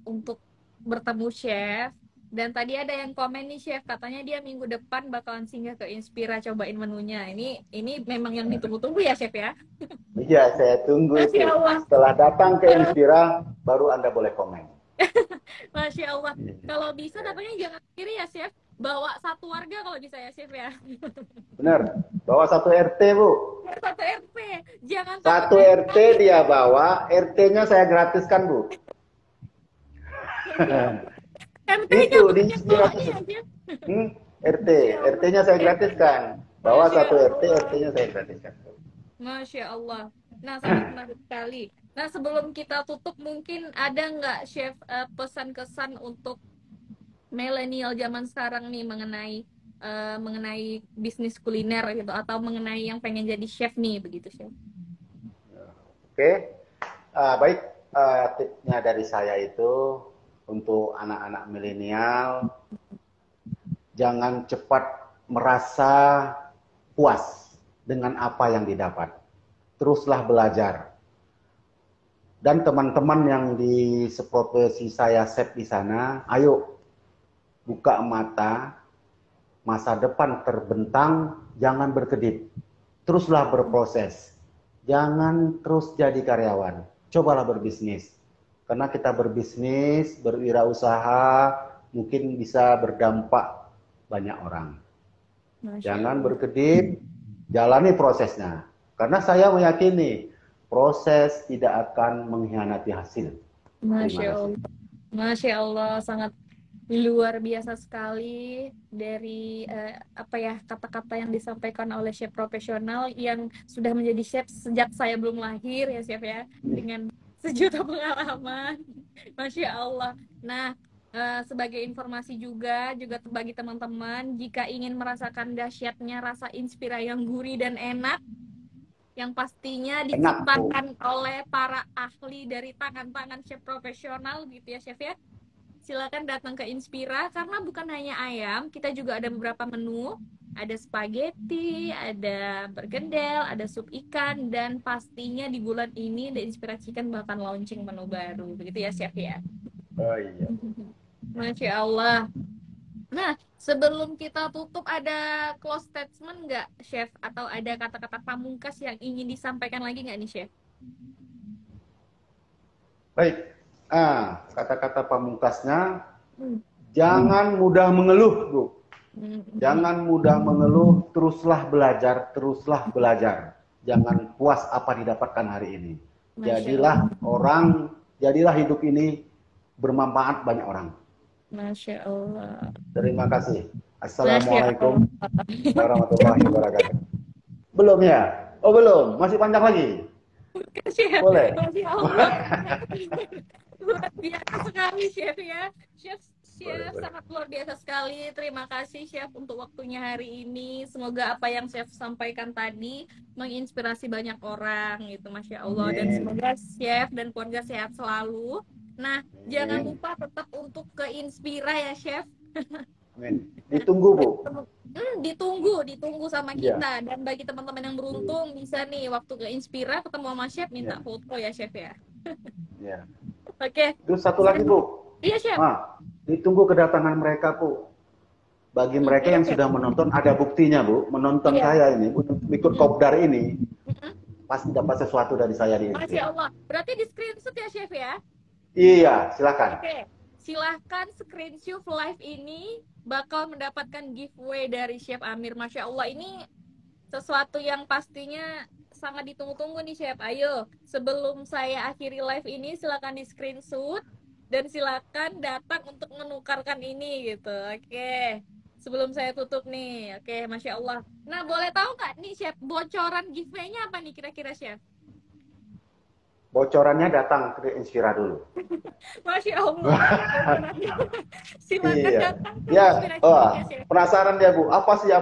untuk bertemu Chef. Dan tadi ada yang komen nih Chef, katanya dia minggu depan bakalan singgah ke Inspira cobain menunya. Ini memang yang ditunggu-tunggu ya Chef ya. Iya, saya tunggu Masya itu. Allah, Setelah datang ke Inspira, baru Anda boleh komen. Masya Allah. Iya. Kalau bisa katanya jangan kiri ya Chef, bawa satu warga kalau bisa ya Chef ya. Benar, bawa satu RT, Bu. Satu RT, jangan takut Satu RT RT. dia bawa, RT-nya saya gratiskan, Bu. Masya Allah. RT-nya Itu di banyak Inspira bawanya khusus. ya Chef. RT, Masya Allah. RT-nya saya gratiskan. Bawa Masya satu RT, Allah. RT-nya saya gratiskan. Masya Allah. Nah, sangat menarik sekali. Nah, sebelum kita tutup, mungkin ada nggak, Chef, pesan kesan untuk milenial zaman sekarang nih mengenai bisnis kuliner gitu, atau mengenai yang pengen jadi chef nih, begitu, Chef? Oke, baik. Tipsnya dari saya itu untuk anak-anak milenial, jangan cepat merasa puas dengan apa yang didapat. Teruslah belajar. Dan teman-teman yang di seprofesi saya chef di sana, ayo buka mata, masa depan terbentang, jangan berkedip. Teruslah berproses. Jangan terus jadi karyawan. Cobalah berbisnis. Karena kita berbisnis, berwirausaha, mungkin bisa berdampak banyak orang. Masya Jangan Allah. berkedip, jalani prosesnya. Karena saya meyakini proses tidak akan mengkhianati hasil. Terima Masya kasih. Allah. Masya Allah, sangat luar biasa sekali dari apa ya kata-kata yang disampaikan oleh chef profesional yang sudah menjadi chef sejak saya belum lahir ya chef ya dengan sejuta pengalaman. Masya Allah. Nah, sebagai informasi juga bagi teman-teman jika ingin merasakan dahsyatnya rasa Inspira yang gurih dan enak yang pastinya Enak, Bu. diciptakan oleh para ahli dari tangan-tangan chef profesional gitu ya chef ya. Silakan datang ke Inspira karena bukan hanya ayam, kita juga ada beberapa menu. Ada spaghetti, ada bergedel, ada sup ikan, dan pastinya di bulan ini The Inspira Chicken bakal launching menu baru. Begitu ya, Chef ya? Oh iya. Masya Allah. Nah, sebelum kita tutup ada close statement nggak, Chef? Atau ada kata-kata pamungkas yang ingin disampaikan lagi nggak nih, Chef? Baik. Kata-kata pamungkasnya, Hmm. jangan mudah mengeluh, Bu. Hmm. Jangan mudah mengeluh, teruslah belajar, teruslah belajar. Jangan puas apa didapatkan hari ini. Masya Allah. Jadilah hidup ini bermanfaat banyak orang. Masya Allah. Terima kasih. Masya Allah. Assalamualaikum warahmatullahi wabarakatuh. Belum ya? Oh belum, masih panjang lagi. Chef, Boleh. Masya Allah. Luar biasa sekali chef ya. Chef Boleh, Chef boleh. sangat luar biasa sekali. Terima kasih chef untuk waktunya hari ini. Semoga apa yang chef sampaikan tadi menginspirasi banyak orang gitu, Masya Allah. Dan Amin. semoga chef dan keluarga sehat selalu. Nah, jangan Amin. lupa tetap untuk ke Inspira ya chef. Amin. Ditunggu, Bu. Ditunggu sama Iya. kita. Dan bagi teman-teman yang beruntung bisa nih waktu ke Inspira ketemu sama chef minta Iya. foto ya chef ya. Iya. Oke. Terus satu lagi, Bu. Iya chef. Ditunggu kedatangan mereka, Bu. Bagi mereka Iya yang chef. sudah menonton, ada buktinya, Bu. Menonton Iya. saya ini, ikut Mm, kopdar ini, mm. pasti dapat sesuatu dari saya di Masya Inspira. Allah. Berarti di screenshot ya, Chef ya? Iya, silakan. Oke. Silahkan screenshot live ini bakal mendapatkan giveaway dari Chef Amir. Masya Allah, ini sesuatu yang pastinya sangat ditunggu-tunggu nih, Chef. Ayo, sebelum saya akhiri live ini, silakan di screenshot dan silakan datang untuk menukarkan ini gitu. Oke. Sebelum saya tutup nih. Oke, Masya Allah. Nah, boleh tahu nggak nih, Chef, bocoran giveaway-nya apa nih kira-kira, Chef? Bocorannya datang ke Inspira dulu. Masya Allah. Silakan Iya. datang ke Ya, Inspirasi ya, Chef. penasaran dia, Bu. Apa sih?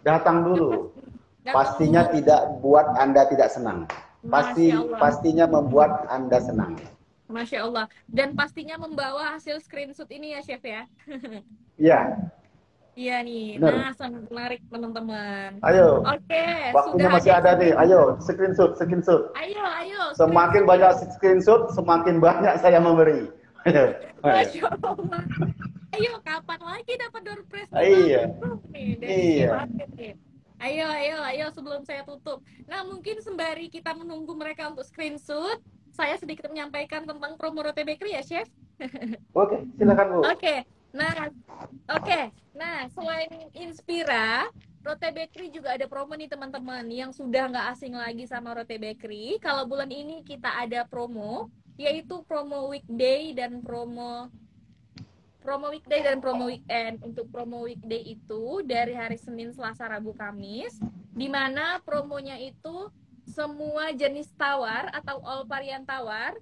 Datang Apa dulu. sih? Datang Pastinya dulu. tidak buat Anda tidak senang. Masya Allah. Pastinya membuat Anda senang. Masya Allah. Dan pastinya membawa hasil screenshot ini ya, Chef ya. Iya, Iya nih. Nah, benar. sangat menarik, teman-teman. Ayo, Oke, sudah waktunya ada masih ada nih. screenshot. Ayo, screenshot, screenshot. Ayo, Semakin screenshot banyak ya. screenshot, semakin banyak saya memberi. Ayo, ayo. Masya Allah. Ayo, kapan lagi dapat door prize double Iya, bedroom nih dari Chef iya. Amir nih. Ayo, sebelum saya tutup. Nah, mungkin sembari kita menunggu mereka untuk screenshot, saya sedikit menyampaikan tentang promo Rote Bakery ya, Chef. Oke, silakan Bu. Oke, nah, oke. Nah, selain Inspira, Rote Bakery juga ada promo nih teman-teman yang sudah nggak asing lagi sama Rote Bakery. Kalau bulan ini kita ada promo, yaitu promo weekday dan promo weekday dan promo weekend. Untuk promo weekday itu dari hari Senin, Selasa, Rabu, Kamis, di mana promonya itu semua jenis tawar atau all varian tawar,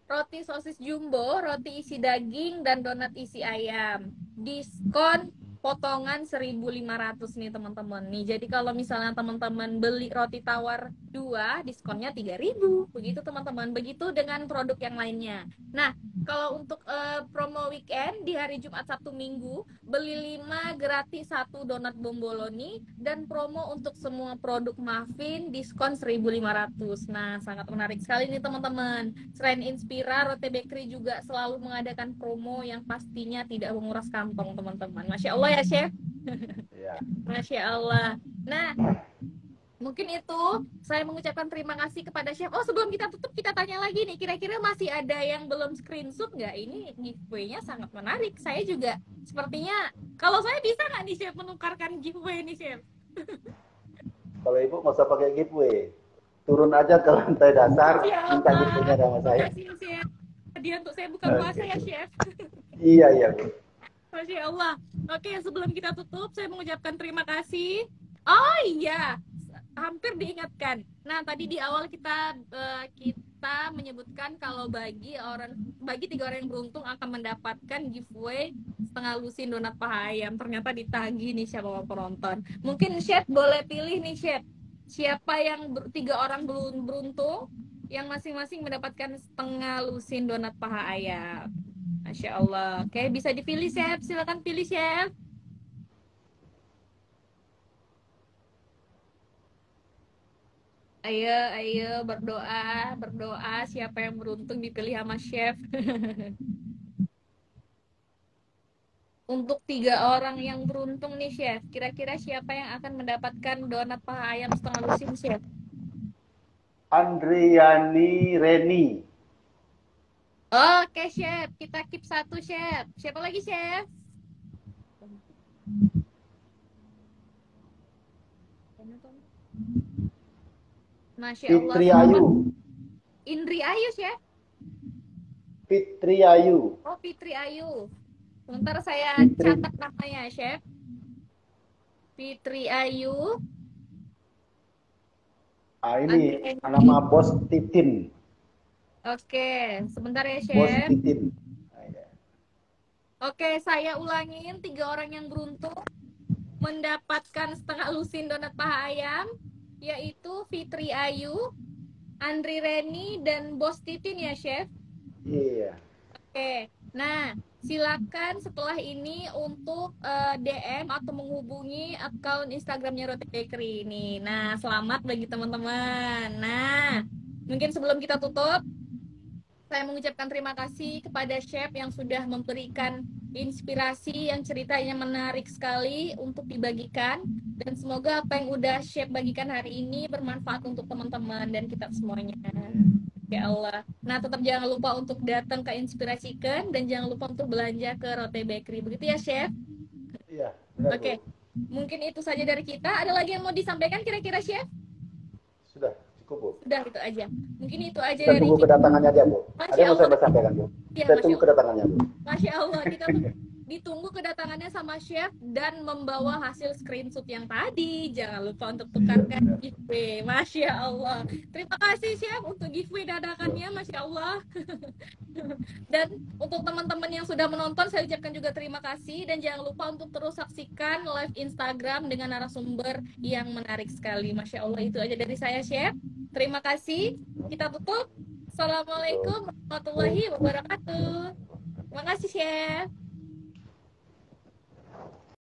roti sosis jumbo, roti isi daging, dan donat isi ayam. Diskon potongan 1.500 nih teman-teman. Nih, jadi kalau misalnya teman-teman beli roti tawar 2, diskonnya 3.000. Begitu teman-teman. Begitu dengan produk yang lainnya. Nah, kalau untuk promo weekend di hari Jumat, Sabtu, Minggu, beli 5 gratis 1 donat bomboloni, dan promo untuk semua produk muffin diskon 1.500. Nah, sangat menarik sekali nih teman-teman. Selain Inspira, Rote Bakery juga selalu mengadakan promo yang pastinya tidak menguras kantong teman-teman. Masya Allah ya Chef. Iya. Masya Allah. Nah, mungkin itu saya mengucapkan terima kasih kepada Chef. Oh, sebelum kita tutup, kita tanya lagi nih. Kira-kira masih ada yang belum screenshot nggak? Ini giveaway-nya sangat menarik. Saya juga sepertinya, kalau saya bisa nggak nih Chef menukarkan giveaway nih Chef? Kalau Ibu nggak usah pakai giveaway. Turun aja ke lantai dasar, Masya minta Allah. giveaway sama saya. Makasih ya Chef. Hadiah untuk saya buka puasa ya Oke. Chef. Iya, iya, Bu. Masya Allah. Oke, sebelum kita tutup, saya mengucapkan terima kasih. Oh iya, hampir diingatkan. Nah, tadi di awal kita menyebutkan kalau bagi 3 orang yang beruntung akan mendapatkan giveaway setengah lusin donat paha ayam. Ternyata ditagih nih siapa penonton. Mungkin Chef boleh pilih nih Chef. Siapa yang 3 orang beruntung yang masing-masing mendapatkan setengah lusin donat paha ayam. Masya Allah. Oke, bisa dipilih, Chef. Silakan pilih, Chef. Ayo, berdoa. Siapa yang beruntung dipilih sama Chef. Untuk 3 orang yang beruntung nih, Chef. Kira-kira siapa yang akan mendapatkan donat paha ayam setengah lusin, Chef? Andriani Reni. Oke, Chef. Kita keep 1, Chef. Siapa lagi, Chef? Masya Allah. Fitri Ayu. Indri Ayu, Chef. Fitri Ayu. Oh, Fitri Ayu. Sebentar saya Fitri. catat namanya, Chef. Fitri Ayu. Ini nama bos Titin. Oke, sebentar ya, Bos Chef. Titin. Nah, ya. Oke, saya ulangin 3 orang yang beruntung mendapatkan setengah lusin donat paha ayam, yaitu Fitri Ayu, Andri Reni, dan Bos Titin ya, Chef. Iya. Oke, nah silakan setelah ini untuk DM atau menghubungi akun Instagramnya Roti Bakery ini. Nah, selamat bagi teman-teman. Nah, mungkin sebelum kita tutup, saya mengucapkan terima kasih kepada chef yang sudah memberikan inspirasi yang ceritanya menarik sekali untuk dibagikan. Dan semoga apa yang udah chef bagikan hari ini bermanfaat untuk teman-teman dan kita semuanya. Ya Allah. Nah, tetap jangan lupa untuk datang ke Inspirasikan dan jangan lupa untuk belanja ke Rote Bakery. Begitu ya, Chef? Iya, benar Bu. Oke. Mungkin itu saja dari kita. Ada lagi yang mau disampaikan kira-kira, Chef? Sudah cukup Bu. Sudah, itu aja. Mungkin itu aja Kita dari tunggu kita. kedatangannya dia Bu. Ada Masya yang mau Allah. saya sampaikan Bu. Ya, Kita Masya tunggu Allah. kedatangannya Bu. Masya Allah. Kita ditunggu kedatangannya sama chef dan membawa hasil screenshot yang tadi. Jangan lupa untuk Iya tukarkan benar. giveaway. Masya Allah. Terima kasih chef untuk giveaway dadakannya. Masya Allah. Dan untuk teman-teman yang sudah menonton, saya ucapkan juga terima kasih. Dan jangan lupa untuk terus saksikan live Instagram dengan narasumber yang menarik sekali. Masya Allah, itu aja dari saya, Chef. Terima kasih. Kita tutup. Assalamualaikum warahmatullahi wabarakatuh. Terima kasih, Chef.